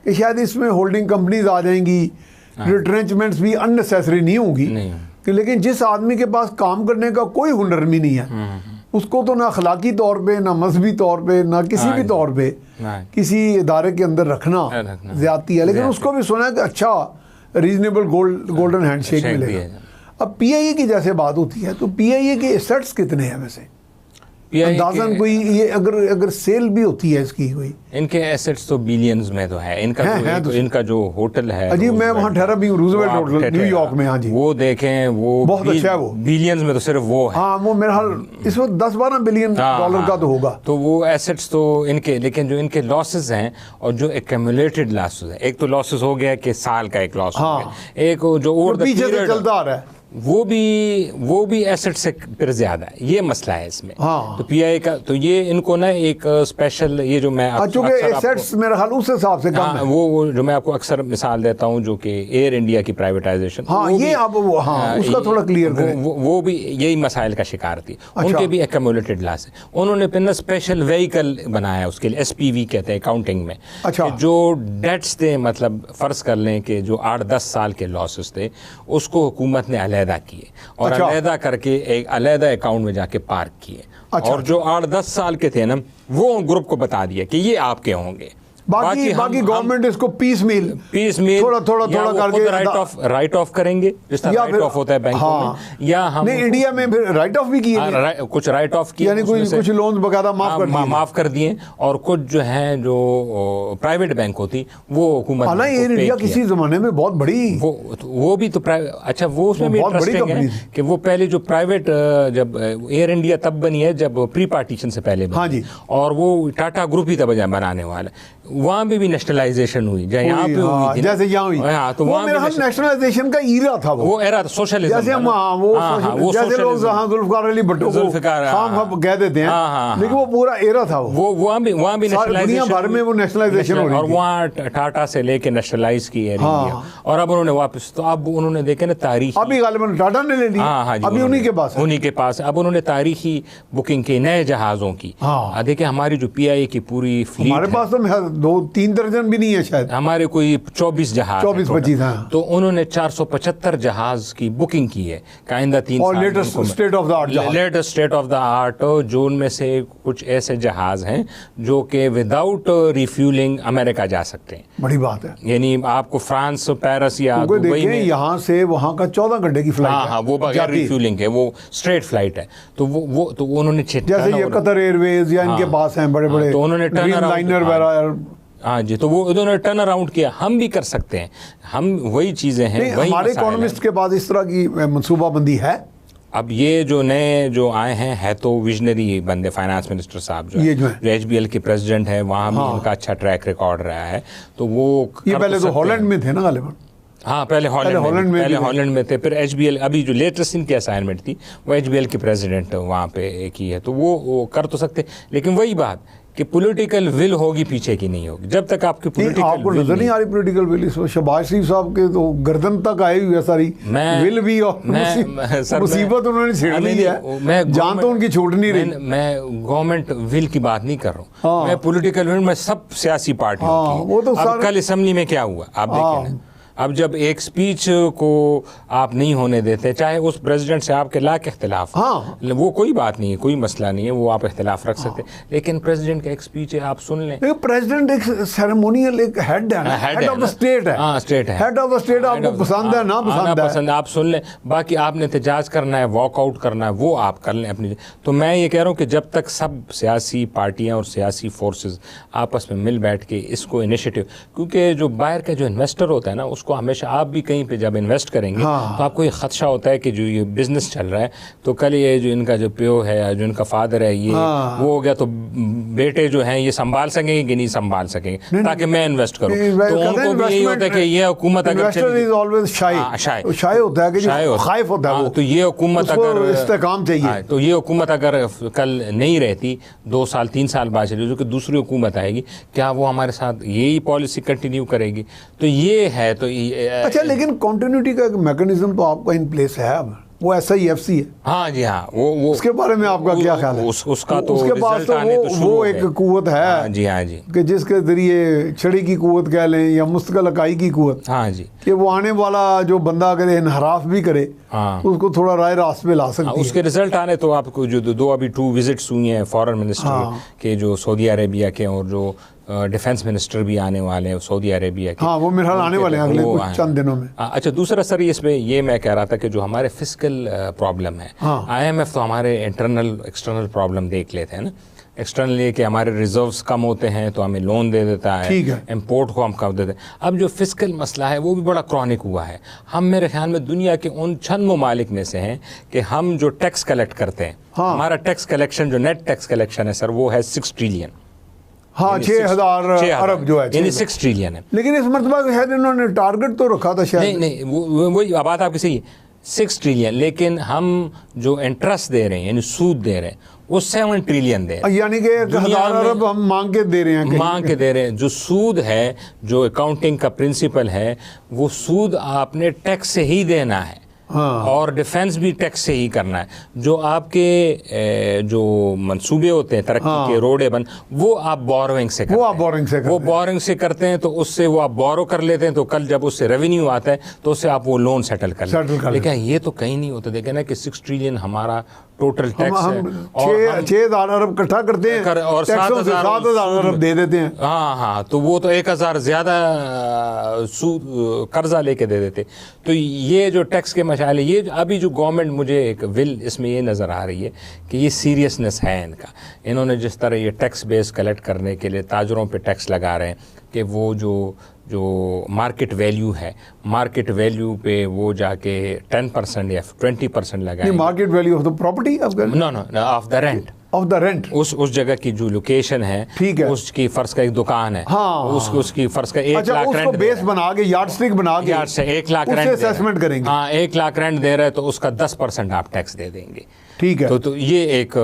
S1: कि शायद इसमें होल्डिंग कंपनीज आ जाएंगी, रिट्रेंचमेंट्स भी अननेसेसरी नहीं होंगी। लेकिन जिस आदमी के पास काम करने का कोई हुनर भी नहीं है, उसको तो ना अखलाकी तौर पे, ना मजहबी तौर पे, ना किसी भी तौर पे किसी इदारे के अंदर रखना ज्यादती है। लेकिन उसको भी सुना है कि अच्छा रीजनेबल गोल्डन हैंडशेक मिलेगा। अब PIA की जैसे बात होती है, तो PIA के एसेट्स कितने हैं वैसे अंदाज़न कोई, ये अगर सेल भी होती है इसकी कोई?
S2: इनके एसेट्स तो बिलियंस में तो है। इनका जो होटल है,
S1: अजी मैं वहाँ ठहरा भी हूँ, रूजवेल्ट होटल न्यूयॉर्क में। हाँ जी,
S2: वो देखें, वो
S1: बहुत अच्छा है। वो
S2: बिलियंस में तो सिर्फ वो है।
S1: हाँ, वो मेरा हाल इस वक्त 10-12 बिलियन डॉलर का तो होगा।
S2: तो वो एसेट्स तो इनके, लेकिन जो इनके लॉसेस हैं और जो एक्यूमुलेटेड लॉसेस हैं, एक तो लॉसेस हो गया कि साल का एक लॉस हो गया, एक जो ओवर द पीरियड
S1: चलता आ रहा है,
S2: वो भी एसेट से फिर ज्यादा है, ये मसला है इसमें।
S1: हाँ।
S2: तो पीआई का तो ये इनको ना एक स्पेशल, ये जो मैं
S1: एसेट्स मेरे ख्याल उस हिसाब से कम है।
S2: वो जो मैं आपको अक्सर मिसाल देता हूँ, जो कि एयर इंडिया की प्राइवेटाइजेशन,
S1: ये आप उसका थोड़ा क्लियर करें।
S2: वो भी यही मसाइल का शिकार थी। उनके भी एक्यूमुलेटेड लॉस है। उन्होंने फिर स्पेशल व्हीकल बनाया उसके लिए, एसपीवी कहते हैं अकाउंटिंग में।
S1: अच्छा।
S2: जो डेट्स थे, मतलब फर्ज कर लें कि जो 8-10 साल के लॉसेस थे, उसको हुकूमत ने अलहदा किए और अलहदा करके एक अलहदा अकाउंट में जाके पार्क किए। और जो 8-10 साल के थे ना, वो ग्रुप को बता दिया कि ये आपके होंगे।
S1: बाकी गवर्नमेंट इसको पीस मील थोड़ा करके
S2: राइट ऑफ करेंगे, जिस तरह राइट ऑफ होता है बैंकों में, या हम
S1: इंडिया में फिर राइट ऑफ भी किए,
S2: कुछ राइट ऑफ किए,
S1: यानी कुछ लोन बकायदा
S2: माफ कर दिए, और कुछ जो है जो प्राइवेट बैंक होती वो हुकूमत
S1: ने एयर इंडिया किसी जमाने में बहुत बड़ी,
S2: वो भी तो अच्छा, वो उसमें भी इंटरेस्टिंग है कि वो पहले जो प्राइवेट, जब एयर इंडिया तब बनी है जब प्री पार्टीशन से पहले बनी, और वो टाटा ग्रुप ही तब बनाने वाला, वहाँ भी नेशनलाइजेशन हुई, यहाँ पे हुई थी,
S1: जैसे यहाँ हुई।
S2: तो
S1: वहाँ नेशनलाइजेशन का ईरा था, वो
S2: एरा था सोशलिज्म,
S1: जैसे जैसे लोग जुल्फिकार अली भुट्टो को कह देते हैं, लेकिन वो पूरा एरा था। वो
S2: वहाँ भी
S1: दुनिया भर में वो नेशनलाइजेशन हो रही थी,
S2: और वहाँ टाटा से लेके नेशनलाइज की एयर इंडिया, और अब उन्होंने वापस, तो अब उन्होंने देखे ना तारीख,
S1: अभी गालिबन टाटा ने ले ली, अभी उन्हीं के पास, अब उन्होंने तारीखी बुकिंग की नए जहाजों की। देखिए हमारी जो पीआईए की पूरी फ्लीट, हमारे पास तो 2-3 दर्जन भी नहीं है शायद,
S2: हमारे कोई 24 जहाज,
S1: 24-25,
S2: तो उन्होंने 475 जहाज की बुकिंग की है आइंदा 3 साल।
S1: Latest state
S2: of the art, जो उनमें से कुछ ऐसे जहाज हैं जो कि विदाउट रिफ्यूलिंग अमेरिका जा सकते हैं।
S1: बड़ी बात है,
S2: यानी आपको फ्रांस, पेरिस या दुबई में
S1: यहाँ से वहाँ का 14 घंटे की फ्लाइट है,
S2: वो बगैर रिफ्यूलिंग है, वो स्ट्रेट फ्लाइट है। तो वो तो उन्होंने
S1: जैसे ये कतर एयरवेज या इनके पास हैं बड़े बड़े,
S2: तो उन्होंने
S1: लाइनर वगैरह,
S2: हाँ जी, तो वो उन्होंने टर्न अराउंड किया। हम भी कर सकते हैं, हम वही चीज़ें हैं, वही
S1: हमारे इकोनॉमिस्ट के पास इस तरह की मनसूबाबंदी है।
S2: अब ये जो नए जो आए हैं है तो विजनरी बंदे, फाइनेंस मिनिस्टर साहब जो एचबीएल के प्रेसिडेंट है, वहाँ भी उनका अच्छा ट्रैक रिकॉर्ड रहा है। तो वो
S1: ये पहले तो हॉलैंड में थे ना गालिबन,
S2: हाँ पहले हॉलैंड में थे, फिर एचबीएल, अभी जो लेटेस्ट इनकी असाइनमेंट थी वो एचबीएल के प्रेसिडेंट वहाँ पे की है, तो वो कर तो सकते, लेकिन वही बात कि पॉलिटिकल विल होगी, पीछे की नहीं होगी। जब तक आपकी पॉलिटिकल
S1: आपको नजर नहीं आ रही पॉलिटिकल विल, इसमें शहबाज शरीफ साहब के तो गर्दन तक आई हुई है सारी विल भी, और मुसीबत उन्होंने छेड़ ली है, मैं जान तो उनकी छूट नहीं रही।
S2: मैं गवर्नमेंट विल की बात नहीं कर रहा हूँ, मैं पॉलिटिकल विल में सब सियासी पार्टियों की।
S1: वो तो
S2: कल असेंबली में क्या हुआ आप देखिए ना, अब जब एक स्पीच को आप नहीं होने देते, चाहे उस प्रेसिडेंट से आपके लाख इख्तिलाफ, वो कोई बात नहीं है, कोई मसला नहीं है, वो आप इख्तिलाफ रख सकते, लेकिन प्रेसिडेंट का एक स्पीच है, आप सुन लें।
S1: प्रेसिडेंट एक सेरेमोनियल एक हेड है, हेड ऑफ द स्टेट है,
S2: स्टेट है,
S1: हेड ऑफ द स्टेट, आपको पसंद है ना पसंद है,
S2: आप सुन लें, बाकी आपने एहतजाज करना है, वॉकआउट करना है, वो आप कर लें अपनी। तो मैं ये कह रहा हूँ कि जब तक सब सियासी पार्टियाँ और सियासी फोर्सेज आपस में मिल बैठ के इसको इनिशिएटिव, क्योंकि जो बाहर का जो इन्वेस्टर होता है ना, उसको हमेशा, आप भी कहीं पे जब इन्वेस्ट करेंगे तो आपको ये खदशा होता है कि जो ये बिजनेस चल रहा है, तो कल ये जो इनका जो प्यो है, जो इनका फादर है, ये वो हो गया, तो बेटे जो हैं ये संभाल सकेंगे कि नहीं संभाल सकेंगे, ताकि मैं इन्वेस्ट करूं। तो उनको भी यही होता है कि ये हुकूमत अगर
S1: शाय होता है कि खाइफ होता है,
S2: तो ये हुकूमत अगर
S1: इस्तेकाम चाहिए,
S2: तो ये हुकूमत अगर कल नहीं रहती, 2 साल 3 साल बाद चली, जो कि दूसरी हुकूमत आएगी, क्या वो हमारे साथ यही पॉलिसी कंटिन्यू करेगी? तो ये है, तो
S1: अच्छा, लेकिन कंटिन्यूटी का एक मैकेनिज्म तो आपका इन प्लेस है, अब वो SIFC है।
S2: हाँ जी, हाँ, वो
S1: उसके बारे में आपका क्या ख्याल है?
S2: उसका तो
S1: उसके पास तो वो एक कुव्वत है,
S2: हाँ जी, हाँ जी,
S1: कि जिसके जरिए छड़ी की कुव्वत कह लें या मुस्तकिल इकाई की कुव्वत,
S2: हाँ जी,
S1: कि वो आने वाला जो बंदा अगर इनहराफ भी करे, उसको थोड़ा राय रास्ते पे ला सकती है।
S2: उसके रिजल्ट आने तो आपको जो 2 विजिट्स हुई हैं फॉरेन मिनिस्टर के, जो सऊदी अरेबिया के, और जो डिफेंस मिनिस्टर भी आने वाले हैं सऊदी अरेबिया के,
S1: वो मेरे ख्याल आने वाले हैं अगले कुछ चंद दिनों में।
S2: अच्छा, दूसरा सर इसमें ये मैं कह रहा था कि जो हमारे फिस्कल प्रॉब्लम है, IMF तो हमारे इंटरनल एक्सटर्नल प्रॉब्लम देख लेते हैं ना, एक्सटर्नल ये कि हमारे रिजर्व्स कम होते हैं तो हमें लोन दे देता है, इंपोर्ट को हम कम देते हैं। अब जो फिस्कल मसला है वो भी बड़ा क्रॉनिक हुआ है। हम मेरे ख्याल में दुनिया के उन चंद ममालिक में से हैं कि हम जो टैक्स कलेक्ट करते हैं, हमारा टैक्स कलेक्शन, जो नेट टैक्स कलेक्शन है सर, वो है 6 ट्रिलियन।
S1: 6,000 अरब जो है,
S2: यानी 6 ट्रिलियन है।
S1: लेकिन इस मरतबा शायद इन्होंने टारगेट तो रखा था शायद,
S2: नहीं, वही बात आपकी सही है, 6 ट्रिलियन, लेकिन हम जो इंटरेस्ट दे रहे हैं यानी सूद दे रहे हैं वो 7 ट्रिलियन दे रहे हैं।
S1: यानी कि 1000 अरब हम मांग के दे रहे हैं,
S2: मांग के दे रहे हैं। जो सूद है, जो अकाउंटिंग का प्रिंसिपल है, वो सूद आपने टैक्स से ही देना है।
S1: हाँ।
S2: और डिफेंस भी टैक्स से ही करना है। जो आपके जो मंसूबे होते हैं तरक्की
S1: हाँ।
S2: के, रोडे बन, वो आप बोरोइंग से करते हैं। वो बोरोइंग से करते हैं, तो उससे वो आप बोरो कर लेते हैं, तो कल जब उससे रेवेन्यू आता है तो उससे आप वो लोन सेटल कर लेते हैं। लेकिन ये तो कहीं नहीं होता। देखें ना कि 6 ट्रिलियन हमारा टोटल टैक्स है,
S1: और 6000 अरब इकट्ठा करते हैं
S2: और
S1: 7,000 अरब दे देते हैं।
S2: हाँ, तो वो तो 1000 ज्यादा कर्जा लेके दे देते। तो ये जो टैक्स के मसाले, ये अभी जो गवर्नमेंट, मुझे एक विल इसमें ये नज़र आ रही है कि ये सीरियसनेस है इनका। इन्होंने जिस तरह ये टैक्स बेस कलेक्ट करने के लिए ताजरों पे टैक्स लगा रहे हैं कि वो जो मार्केट वैल्यू है, मार्केट वैल्यू पे वो जाके 10% या 20% लगाएंगे।
S1: Market value of the property?
S2: No, of the rent.
S1: Of the rent,
S2: उस जगह की जो लोकेशन है, ठीक है, उसकी फर्ज का एक दुकान है,
S1: हाँ,
S2: उसकी फर्ज का 1 लाख रेंट,
S1: बेस बना के यार्डस्टिक बना के
S2: यार्ड से 1 लाख रेंट
S1: असेसमेंट करेंगे।
S2: हाँ, 1 लाख रेंट दे रहे हैं तो उसका 10% आप टैक्स दे देंगे।
S1: ठीक है।
S2: तो ये एक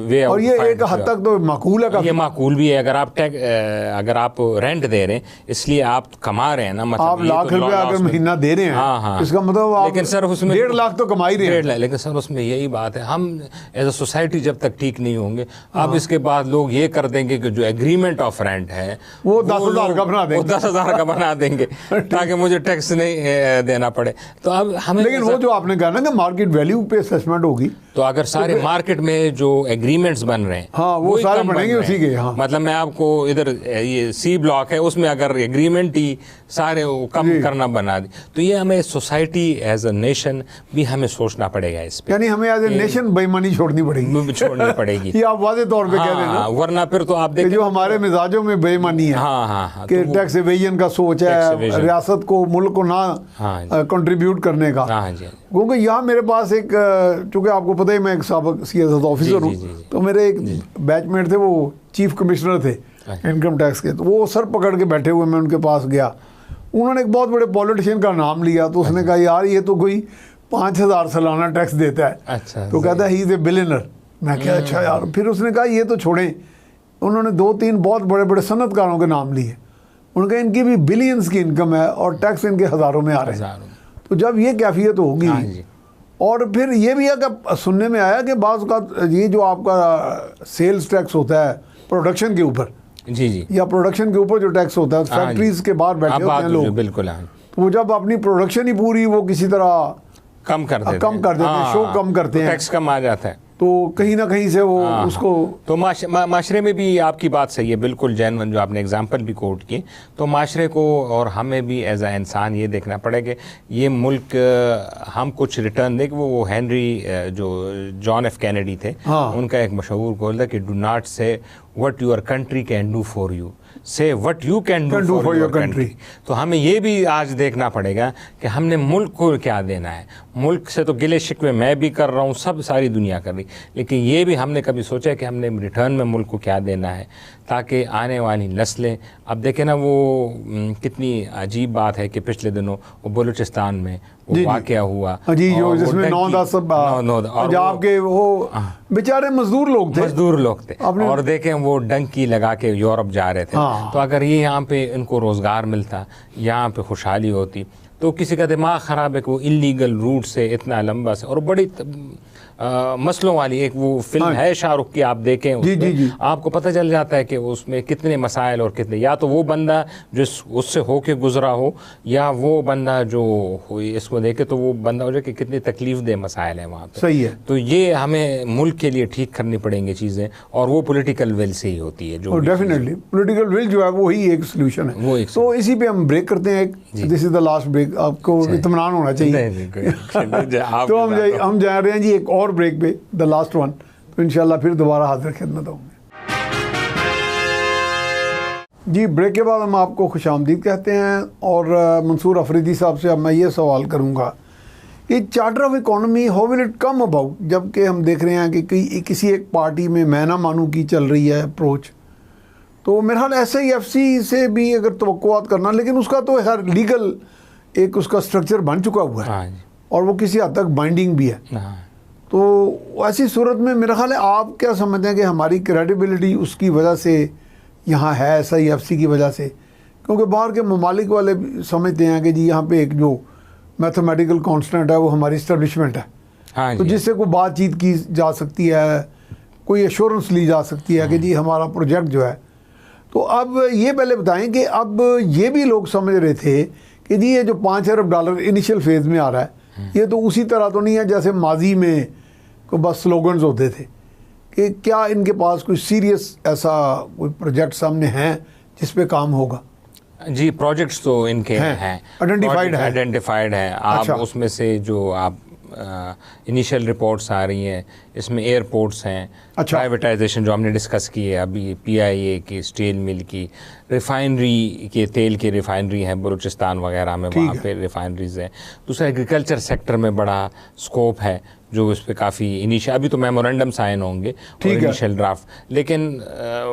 S2: वे,
S1: और ये एक हद तक तो माकूल है।
S2: ये माकूल भी है। अगर आप रेंट दे रहे हैं, इसलिए आप कमा रहे हैं ना, मतलब
S1: आप लाख रुपया अगर महीना दे रहे हैं,
S2: हाँ,
S1: इसका मतलब आप,
S2: लेकिन सर उसमें
S1: 1.5 लाख तो कमा ही रहे हैं।
S2: लेकिन सर उसमें यही बात है, हम एज अ सोसाइटी जब तक ठीक नहीं होंगे, अब इसके बाद लोग ये कर देंगे कि जो एग्रीमेंट ऑफ रेंट है
S1: वो 10,000 का बना देंगे,
S2: 10,000 का बना देंगे ताकि मुझे टैक्स नहीं देना पड़े। तो अब हमें,
S1: लेकिन वो जो आपने कहा ना कि मार्केट वैल्यू पे असेसमेंट होगी,
S2: तो अगर सारे मार्केट में जो एग्रीमेंट्स बन रहे हैं,
S1: हाँ, वो सारे बनेंगे उसी के। हाँ।
S2: मतलब मैं आपको इधर ये C ब्लॉक है, उसमें अगर एग्रीमेंट ही सारे वो कम करना बना दी, तो ये हमें सोसाइटी एज अ नेशन भी हमें सोचना पड़ेगा इस पे।
S1: यानी हमें एज ए नेशन बेईमानी छोड़नी पड़ेगी। ये आप वादे तौर पे कह रहे हैं,
S2: वरना फिर तो आप देखिए
S1: जो हमारे मिजाजों में बेईमानी है।
S2: हाँ,
S1: कि टैक्स एवेजन का सोच है, रियासत को, मुल्क को ना कंट्रीब्यूट करने का। क्योंकि यहाँ मेरे पास एक, चूँकि आपको पता ही मैं एक साबिक सियासत ऑफिसर हूँ, तो मेरे एक बैचमेट थे, वो चीफ कमिश्नर थे इनकम टैक्स के। तो वो सर पकड़ के बैठे हुए, मैं उनके पास गया, उन्होंने एक बहुत बड़े पॉलिटिशियन का नाम लिया, तो उसने कहा यार ये तो कोई 5,000 सालाना टैक्स देता है।
S2: अच्छा,
S1: तो कहता है ही इज ए बिलियनर। मैं क्या, अच्छा यार। फिर उसने कहा ये तो छोड़ें, उन्होंने 2-3 बहुत बड़े बड़े सनतकारों के नाम लिए, उनका इनकी भी बिलियंस की इनकम है और टैक्स इनके हज़ारों में आ रहे हैं। तो जब ये कैफियत होगी, और फिर ये भी अगर सुनने में आया कि बाज़ का ये जो आपका सेल्स टैक्स होता है प्रोडक्शन के ऊपर,
S2: जी,
S1: या प्रोडक्शन के ऊपर जो टैक्स होता है, फैक्ट्रीज के बाहर बैठे होते हैं लोग,
S2: बिल्कुल,
S1: तो वो जब अपनी प्रोडक्शन ही पूरी वो किसी तरह
S2: कम कर देते हैं,
S1: शो कम करते हैं,
S2: टैक्स कम आ जाता है,
S1: तो कहीं ना कहीं से वो उसको,
S2: तो माशरे में भी आपकी बात सही है, बिल्कुल जैन, जो आपने एग्जांपल भी कोट किए। तो माशरे को और हमें भी एज अ इंसान ये देखना पड़ेगा, ये मुल्क हम कुछ रिटर्न दें। वो हेनरी, जो जॉन एफ कैनेडी थे, उनका एक मशहूर कॉल था कि do not say what your country can do for you, say what you can do for your country. तो हमें ये भी आज देखना पड़ेगा कि हमने मुल्क को क्या देना है। मुल्क से तो गिले शिकवे मैं भी कर रहा हूँ, सब सारी दुनिया कर रही, लेकिन ये भी हमने कभी सोचा कि हमने रिटर्न में मुल्क को क्या देना है, ताकि आने वाली नस्लें, अब देखें ना वो कितनी अजीब बात है कि पिछले दिनों वो बलूचिस्तान में वो वाक़या हुआ,
S1: जिसमें 9-10 आपके वो बेचारे मजदूर लोग थे,
S2: और देखें वो डंकी लगा के यूरोप जा रहे थे। तो अगर ये यहाँ पे इनको रोज़गार मिलता, यहाँ पे खुशहाली होती, तो किसी का दिमाग ख़राब है कि वो इलीगल रूट से इतना लंबा से, और बड़ी मसलों वाली एक वो फिल्म है शाहरुख की, आप देखें उसमें आपको पता चल जाता है कि उसमें कितने मसाइल और कितने, या तो वो बंदा जो उससे होके गुजरा हो, या वो बंदा जो इसको देखे तो वो बंदा हो जाए कि कितनी तकलीफ दे मसाइल है वहाँ पे।
S1: सही है।
S2: तो ये हमें मुल्क के लिए ठीक करनी पड़ेंगी चीज़ें, और वो पॉलिटिकल विल से ही होती है। जो
S1: डेफिनेटली पॉलिटिकल विल जो है वो ही एक सोल्यूशन है। वो तो इसी पे हम ब्रेक करते हैं, this is the last break, आपको इत्मीनान होना चाहिए। तो हम जा रहे हैं जी एक और ब्रेक पे, द लास्ट वन, तो इंशाल्लाह फिर दोबारा हाजिर खिदमत होंगे जी। ब्रेक के बाद हम आपको खुशामदीद कहते हैं, और मंसूर अफरीदी साहब से अब मैं ये सवाल करूँगा कि charter of economy how will it come about, जबकि हम देख रहे हैं कि किसी एक पार्टी में मैं ना मानूं की चल रही है अप्रोच, तो मेरे ख्याल SIFC से भी अगर तवक्कुआत करना, लेकिन उसका तो हर लीगल एक उसका स्ट्रक्चर बन चुका हुआ है, और वो किसी हद तक बाइंडिंग भी है। तो ऐसी सूरत में मेरा ख्याल है, आप क्या समझते हैं कि हमारी क्रेडिबिलिटी उसकी वजह से यहाँ है, SIFC की वजह से? क्योंकि बाहर के ममालिक वाले समझते हैं कि जी यहाँ पे एक जो मैथमेटिकल कांस्टेंट है वो हमारी इस्टेब्लिशमेंट है।
S2: हाँ,
S1: तो जिससे कोई बातचीत की जा सकती है, कोई एश्योरेंस ली जा सकती है कि जी हमारा प्रोजेक्ट जो है। तो अब ये पहले बताएं कि अब ये भी लोग समझ रहे थे कि जी ये जो $5 अरब इनिशियल फेज़ में आ रहा है, ये तो उसी तरह तो नहीं है जैसे माजी में को बस स्लोगन्स होते थे, कि क्या इनके पास कोई सीरियस ऐसा कोई प्रोजेक्ट सामने हैं जिस पे काम होगा?
S2: जी, प्रोजेक्ट्स तो इनके हैं, आइडेंटिफाइड है। आप
S1: अच्छा।
S2: उसमें से जो आप इनिशियल रिपोर्ट्स आ रही हैं, इसमें एयरपोर्ट्स हैं,
S1: अच्छा।
S2: प्राइवेटाइजेशन जो हमने डिस्कस की है अभी, PIA की, स्टील मिल की, रिफाइनरी के, तेल की रिफाइनरी है बलूचिस्तान वगैरह में, वहाँ पे रिफाइनरीज हैं। दूसरा एग्रीकल्चर सेक्टर में बड़ा स्कोप है, जो इस पे काफ़ी इनिशियल, अभी तो मेमोरेंडम साइन होंगे और इनिशियल ड्राफ्ट, लेकिन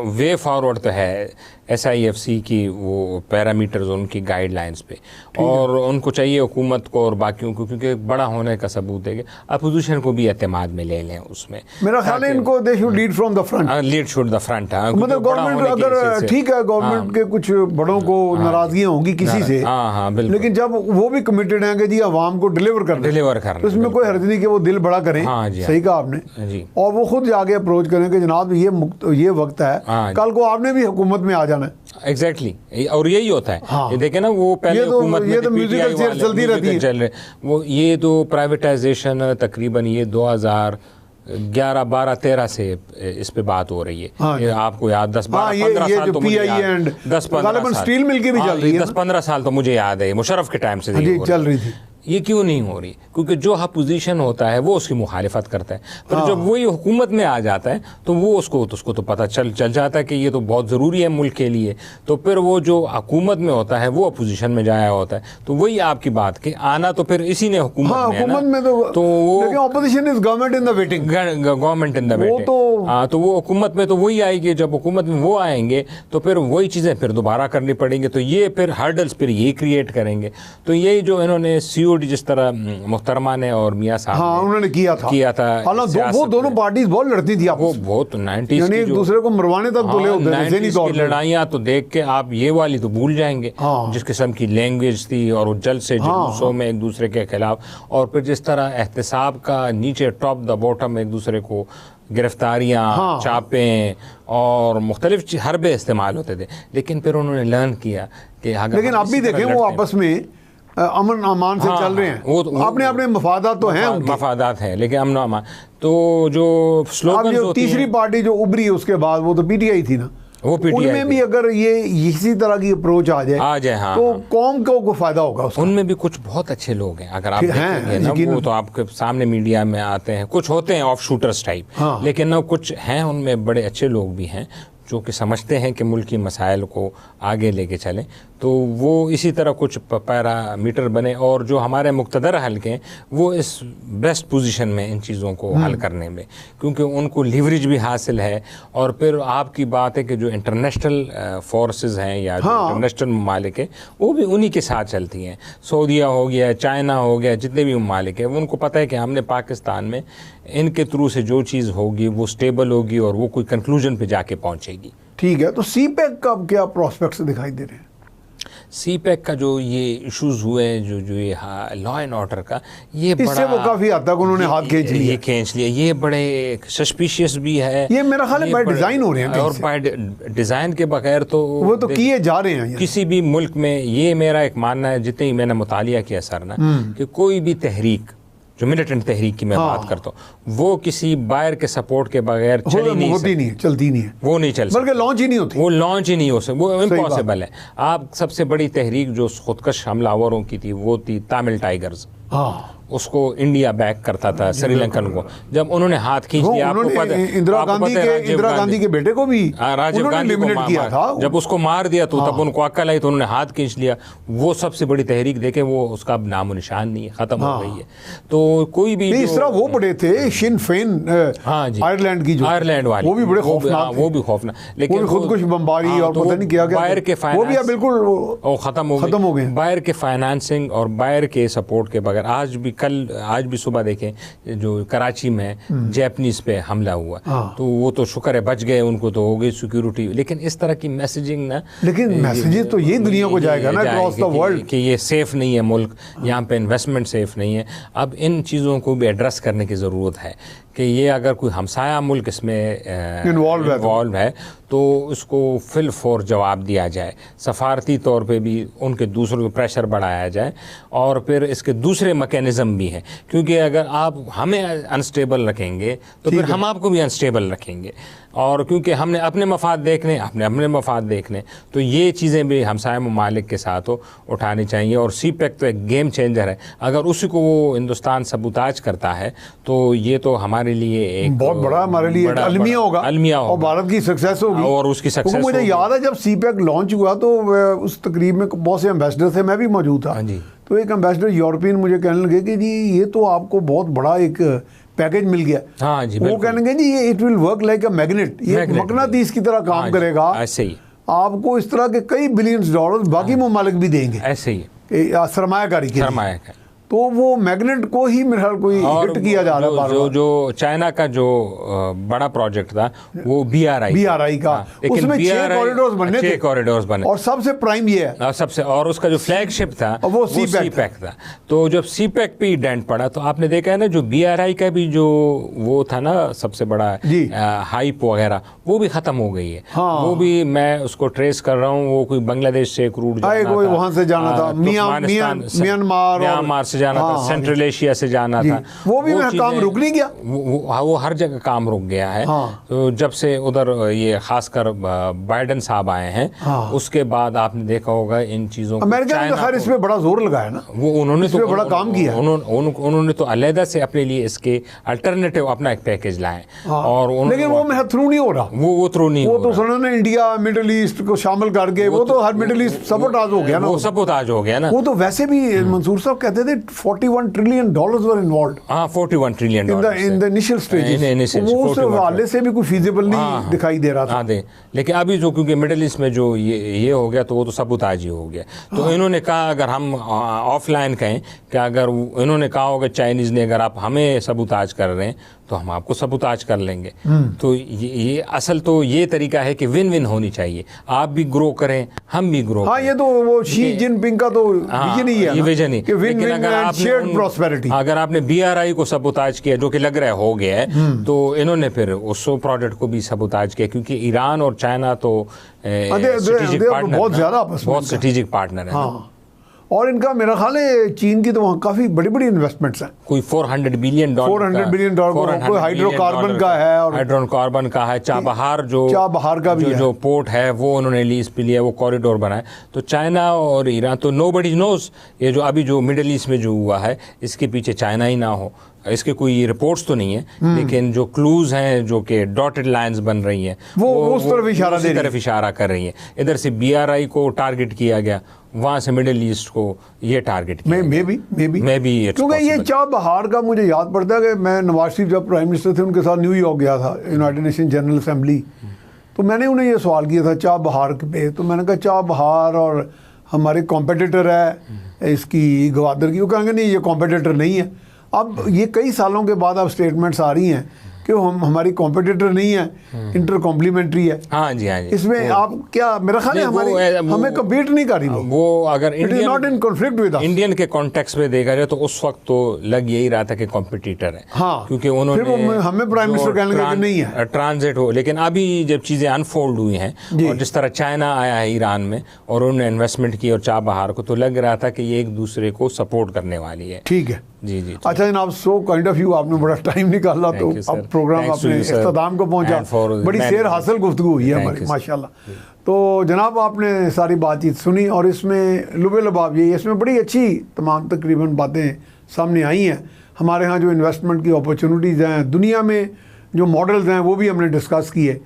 S2: वे फॉरवर्ड तो है SIFC की वो पैरामीटर्स, उनकी गाइडलाइंस पे, और उनको चाहिए हुकूमत को और बाकियों को, क्योंकि बड़ा होने का सबूत है कि अपोजिशन को भी एतमाद में ले लें उसमें।
S1: मेरा ख्याल है इनको they should lead from the front,
S2: lead should the front.
S1: मतलब गवर्नमेंट अगर ठीक है, गवर्नमेंट के कुछ बड़ों को नाराजगियां होंगी किसी से,
S2: हाँ बिल्कुल,
S1: लेकिन जब वो भी कमिटेड हैं कि जी आवाम को डिलीवर करना, तो इसमें कोई हर्ज नहीं कि वो दिल बड़ा करें। सही कहा आपने जी। और वो खुद जाके अप्रोच करें कि जनाब ये वक्त है, कल को आपने भी हुकूमत में आ जाना है।
S2: एग्जैक्टली, और यही होता है। ये देखे ना, वो पहले हुकूमत में
S1: म्यूजिकल चेयर चलती रहती है,
S2: वो ये तो प्राइवेटाइजेशन तकरीबन ये 2011, 12, 13 से इस पे बात हो रही है। ये आपको याद 10-15 साल तो मुझे याद, 10-15
S1: स्टील मिल की भी चल रही है,
S2: 10-15 साल तो मुझे याद है, मुशर्रफ के टाइम से
S1: चल रही थी।
S2: ये क्यों नहीं हो रही? क्योंकि जो अपोजिशन होता है वो उसकी मुखालिफत करता है, पर जब वही हुकूमत में आ जाता है तो वो उसको तो पता चल जाता है कि ये तो बहुत ज़रूरी है मुल्क के लिए, तो फिर वो जो हुकूमत में होता है वो अपोजिशन में जाया होता है। तो वही आपकी बात कि आना तो फिर इसी ने हुकूमत में
S1: तो वो opposition is government in the waiting,
S2: government in the waiting. हाँ, तो वो हुकूमत में तो वही आएगी, जब हुकूमत में वो आएंगे तो फिर वही चीज़ें फिर दोबारा करनी पड़ेंगी, तो ये फिर हर्डल्स फिर ये क्रिएट करेंगे। तो यही जो इन्होंने COD जिस तरह मुहतरमा ने और मियाँ साहब,
S1: हाँ, उन्होंने किया था। हालांकि वो दोनों पार्टीज बहुत लड़ती थी, वो
S2: बहुत 90s
S1: की, एक दूसरे को मरवाने तक तुले होते थे।
S2: 90s की लड़ाइयाँ तो देख के आप ये वाली तो भूल जाएंगे, जिस किस्म की लैंग्वेज थी और वो जल से जुलूसों में एक दूसरे के खिलाफ, और फिर जिस तरह एहतसाब का नीचे टॉप द बॉटम एक दूसरे को गिरफ्तारियाँ, चापें और मुख्तलिफ हरबे इस्तेमाल होते थे। लेकिन फिर उन्होंने लर्न किया कि
S1: लेकिन अब भी देखें वो आपस में अमन अमान से चल रहे हैं, वो अपने मफादात तो हैं,
S2: मफादात हैं, लेकिन अमन अमान तो जो स्लोगन जो
S1: तीसरी पार्टी जो उभरी उसके बाद वो तो PTI थी ना,
S2: वो PTI
S1: उनमें भी अगर ये इसी तरह की अप्रोच आ जाए
S2: हाँ,
S1: तो कौम को फायदा होगा उसका।
S2: उनमें भी कुछ बहुत अच्छे लोग हैं, अगर आप देखेंगे ना, वो तो आपके सामने मीडिया में आते हैं, कुछ होते हैं ऑफ शूटर्स टाइप, लेकिन ना कुछ हैं उनमें बड़े अच्छे लोग भी हैं जो कि समझते हैं कि मुल्क की मसाइल को आगे लेके चलें। तो वो इसी तरह कुछ पैरामीटर बने, और जो हमारे मुक़्तदर हल्के हैं वो इस बेस्ट पोजीशन में इन चीज़ों को हल करने में, क्योंकि उनको लीवरेज भी हासिल है। और फिर आपकी बात है कि जो इंटरनेशनल फोर्सेस हैं या जो इंटरनेशनल ममालिक हैं वो भी उन्हीं के साथ चलती हैं। सऊदीया हो गया, चाइना हो गया, जितने भी ममालिक हैं उनको पता है कि हमने पाकिस्तान में इनके थ्रू से जो चीज़ होगी वो स्टेबल होगी और वो कोई कंक्लूजन पे जाके पहुँचेगी।
S1: ठीक है, तो CPEC का क्या प्रोस्पेक्ट्स दिखाई दे रहे हैं?
S2: CPEC का जो ये इश्यूज हुए, जो ये लॉ एंड ऑर्डर का, ये
S1: इससे वो काफी हद तक उन्होंने हाथ खींच लिया,
S2: ये बड़े सस्पिशियस भी है।
S1: ये मेरा ख्याल है बाय डिजाइन हो रहे हैं,
S2: और बाय डिजाइन के बगैर तो
S1: वो तो किए जा रहे हैं
S2: किसी भी मुल्क में। ये मेरा एक मानना है, जितने ही मैंने मुतालिया किया सर ना, कि कोई भी तहरीक जो मिलिटेंट तहरीक की मैं बात करता हूँ, वो किसी बायर के सपोर्ट के बगैर चलती नहीं है, वो नहीं चल सकती,
S1: बल्कि लॉन्च ही नहीं होती,
S2: वो लॉन्च ही नहीं हो सकती, वो इम्पॉसिबल है। आप सबसे बड़ी तहरीक जो खुदकश हमलावरों की थी वो थी तमिल टाइगर्स, उसको इंडिया बैक करता था श्रीलंकन को। जब उन्होंने हाथ खींच लिया, आपको पता है
S1: इंदिरा गांधी के बेटे को भी
S2: राजीव गांधी को किया था, जब उसको मार दिया तो तब उनको अक्ल आई तो उन्होंने हाथ खींच लिया। वो सबसे बड़ी तहरीक देखे, वो उसका नामो निशान नहीं है, खत्म हो गई है। तो कोई भी
S1: इस तरह वो बड़े थे शिन फेन, आयरलैंड की,
S2: आयरलैंड वाले,
S1: वो भी बड़े खौफनाक,
S2: वो भी खौफनाक, लेकिन
S1: खुदकुश बमबारी और पता नहीं क्या
S2: बायर के
S1: वो भी बिल्कुल
S2: खत्म हो गए। बायर के फाइनेंसिंग और बायर के सपोर्ट के बगैर आज भी कल आज भी सुबह देखें जो कराची में जैपनीज पे हमला हुआ, तो वो तो शुक्र है बच गए, उनको तो हो गई सिक्योरिटी। लेकिन इस तरह की मैसेजिंग ना,
S1: लेकिन मैसेजेस तो ये दुनिया को जाएगा ना अक्रॉस द वर्ल्ड
S2: कि ये सेफ नहीं है मुल्क, यहाँ पे इन्वेस्टमेंट सेफ नहीं है। अब इन चीज़ों को भी एड्रेस करने की ज़रूरत है कि ये अगर कोई हमसाया मुल्क इसमें इन्वॉल्व है तो उसको फिल फोर जवाब दिया जाए, सफारती तौर पे भी उनके दूसरों को प्रेशर बढ़ाया जाए। और फिर इसके दूसरे मैकेनिज़्म भी हैं, क्योंकि अगर आप हमें अनस्टेबल रखेंगे तो फिर हम आपको भी अनस्टेबल रखेंगे। और क्योंकि हमने अपने मफाद देखने, अपने मफाद देखने, तो ये चीज़ें भी हमसाया ममालिक के साथ उठानी चाहिए। और सीपेक तो एक गेम चेंजर है, अगर उसी को वो हिंदुस्तान सबूताज करता है तो ये तो हमारे लिए एक
S1: बहुत बड़ा, हमारे लिए अलमिया होगा और भारत की सक्सेस होगी
S2: और उसकी सक्सेस।
S1: मुझे याद है जब सीपेक लॉन्च हुआ तो उस तकरीब में बहुत से एम्बेसडर थे, मैं भी मौजूद था। तो एक एम्बेसडर यूरोपियन मुझे कहने लगे कि जी ये तो आपको बहुत बड़ा एक पैकेज मिल गया।
S2: हाँ जी,
S1: वो कहने लगे जी ये it will work like a magnet, ये मकनातीस की तरह काम करेगा,
S2: ऐसे ही
S1: आपको इस तरह के कई बिलियंस डॉलर बाकी ममालिक भी देंगे,
S2: ऐसे ही
S1: सरमायाकारी के लिए। तो वो मैग्नेट को ही मेरे ख्याल कोई हिट किया जा रहा है।
S2: जो चाइना का जो बड़ा प्रोजेक्ट था वो BRI का,
S1: उसमें 6 कॉरिडोर्स बनने थे,
S2: कॉरिडोर्स बने,
S1: और सबसे प्राइम ये है
S2: सबसे, और उसका जो फ्लैगशिप था वो सीपेक था। तो जब सीपेक पे डेंट पड़ा तो आपने देखा है ना, जो BRI का भी जो वो था ना सबसे बड़ा हाइप वगैरह, वो भी खत्म हो गई है। वो भी मैं उसको ट्रेस कर रहा हूँ, वो कोई बांग्लादेश से एक रूट
S1: वहां से जाना था,
S2: म्यांमार से जाना था, सेंट्रल एशिया से जाना था,
S1: वो भी काम रुक नहीं गया,
S2: वो हर जगह काम रुक गया है। तो जब से उधर ये खासकर बाइडेन साहब आए हैं, उसके बाद आपने देखा होगा इन चीजों को,
S1: अमेरिका ने खैर इस पे बड़ा जोर लगाया ना, वो
S2: उन्होंने
S1: तो बड़ा काम किया,
S2: उन्होंने तो अलहदा से अपने लिए इसके अल्टरनेटिव अपना एक पैकेज लाए। और
S1: लेकिन वो में थ्रू नहीं हो रहा,
S2: वो थ्रू नहीं,
S1: वो तो सुनो ना इंडिया मिडिल ईस्ट को शामिल करके, वो तो हर मिडिल ईस्ट सबोटाज हो गया ना,
S2: वो सबोटाज हो गया ना।
S1: वो तो वैसे भी मंसूर साहब कहते थे $41 ट्रिलियन वर इन्वॉल्व्ड।
S2: हाँ, $41 trillion
S1: in the initial stages, वो उस हवाले से भी कोई फीजिबल नहीं दिखाई दे रहा था।
S2: लेकिन अभी जो क्योंकि मिडिल ईस्ट में जो ये हो गया तो वो तो सबूताज ही हो गया। तो इन्होंने कहा अगर हम ऑफलाइन कहें कि अगर इन्होंने कहा होगा चाइनीज़ ने, अगर आप हमें सबूताज कर रहे हैं तो हम आपको सबूताज कर लेंगे। तो ये असल तो ये तरीका है कि विन विन होनी चाहिए, आप भी ग्रो करें, हम भी ग्रो करें।
S1: ये तो वो शी जिनपिंग का तो विजन ही है,
S2: ये विजन ही।
S1: लेकिन
S2: अगर आपने BRI को सबूताज किया, जो कि लग रहा है हो गया है, तो इन्होंने फिर उस प्रोजेक्ट को भी सबूताज किया, क्योंकि ईरान और चाइना तो स्ट्रेटेजिक पार्टनर, बहुत स्ट्रेटेजिक पार्टनर है।
S1: और इनका मेरा ख्याल है चीन की तो वहाँ काफी बड़ी बड़ी इन्वेस्टमेंट्स हैं,
S2: कोई $400 बिलियन
S1: कोई हाइड्रोकार्बन का है, और
S2: हाइड्रोकार्बन का है, चाबहार का भी जो पोर्ट है वो उन्होंने लीज पे लिया, वो कॉरिडोर बनाए। तो चाइना और ईरान तो नोबडी नोज, ये जो अभी जो मिडिल ईस्ट में जो हुआ है इसके पीछे चाइना ही ना हो, इसके कोई रिपोर्ट्स तो नहीं है, लेकिन जो क्लूज हैं, जो कि डॉटेड लाइंस बन रही हैं, वो
S1: उस तरफ
S2: इशारा कर रही है। इधर से BRI को टारगेट किया गया, वहां से मिडिल ईस्ट को ये टारगेट किया।
S1: मे बी क्योंकि ये चाबहार का मुझे याद पड़ता है कि मैं नवाज शरीफ जब प्राइम मिनिस्टर थे उनके साथ न्यूयॉर्क गया था, यूनाइटेड नेशन जनरल असेंबली, तो मैंने उन्हें ये सवाल किया था चाबहार पे, तो मैंने कहा चाबहार और हमारे कॉम्पिटिटर है इसकी गवादर की, वो कहेंगे नहीं ये कॉम्पिटिटर नहीं है। अब ये कई सालों के बाद अब स्टेटमेंट्स आ रही हैं कि हम हमारी कॉम्पिटिटर नहीं है, इंटर कॉम्प्लीमेंट्री है।
S2: हाँ जी।
S1: इसमें आप क्या, मेरा ख्याल है हमें कम्पीट नहीं कर रही
S2: वो अगर
S1: not in conflict with us.
S2: Indian के कॉन्टेक्स्ट में देखा जाए तो उस वक्त तो लग यही रहा था कि कॉम्पिटिटर है।
S1: हाँ,
S2: क्योंकि उन्होंने
S1: हमें प्राइम मिनिस्टर कहने लगे नहीं है
S2: ट्रांजिट हो। लेकिन अभी जब चीजें अनफोल्ड हुई हैं और जिस तरह चाइना आया है ईरान में और उन्होंने इन्वेस्टमेंट की और चाबहार को, तो लग रहा था कि ये एक दूसरे को सपोर्ट करने वाली है।
S1: ठीक है
S2: जी।
S1: अच्छा जनाब, सो काइंड ऑफ यू, आपने बड़ा टाइम निकाला, तो अब प्रोग्राम अपने इख्तिताम को पहुंचा, बड़ी शेर हासिल गुफ्तगू हुई है हमारी माशाल्लाह। तो जनाब आपने सारी बातचीत सुनी और इसमें लुबे लबाब ये, इसमें बड़ी अच्छी तमाम तकरीबन बातें सामने आई हैं। हमारे यहाँ जो इन्वेस्टमेंट की अपॉर्चुनिटीज़ हैं, दुनिया में जो मॉडल्स हैं, वो भी हमने डिस्कस किए।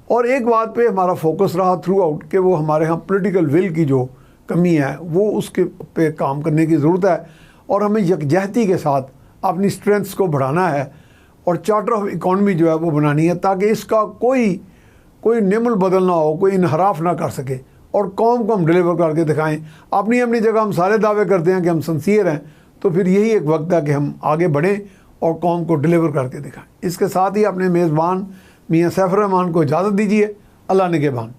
S1: और एक बात पे हमारा फोकस रहा थ्रू आउट कि वो हमारे यहाँ पॉलिटिकल विल की जो कमी है वो उसके पे काम करने की ज़रूरत है, और हमें यकजहती के साथ अपनी स्ट्रेंथ्स को बढ़ाना है और चार्टर ऑफ इकॉनमी जो है वो बनानी है, ताकि इसका कोई निमल बदल ना हो, कोई इनहराफ ना कर सके, और कौम को हम डिलीवर करके दिखाएं। अपनी जगह हम सारे दावे करते हैं कि हम सिंसियर हैं, तो फिर यही एक वक्त है कि हम आगे बढ़ें और कौम को डिलीवर करके दिखाएं। इसके साथ ही अपने मेज़बान मियाँ सैफुर रहमान को इजाज़त दीजिए। अल्लाह निगहबान।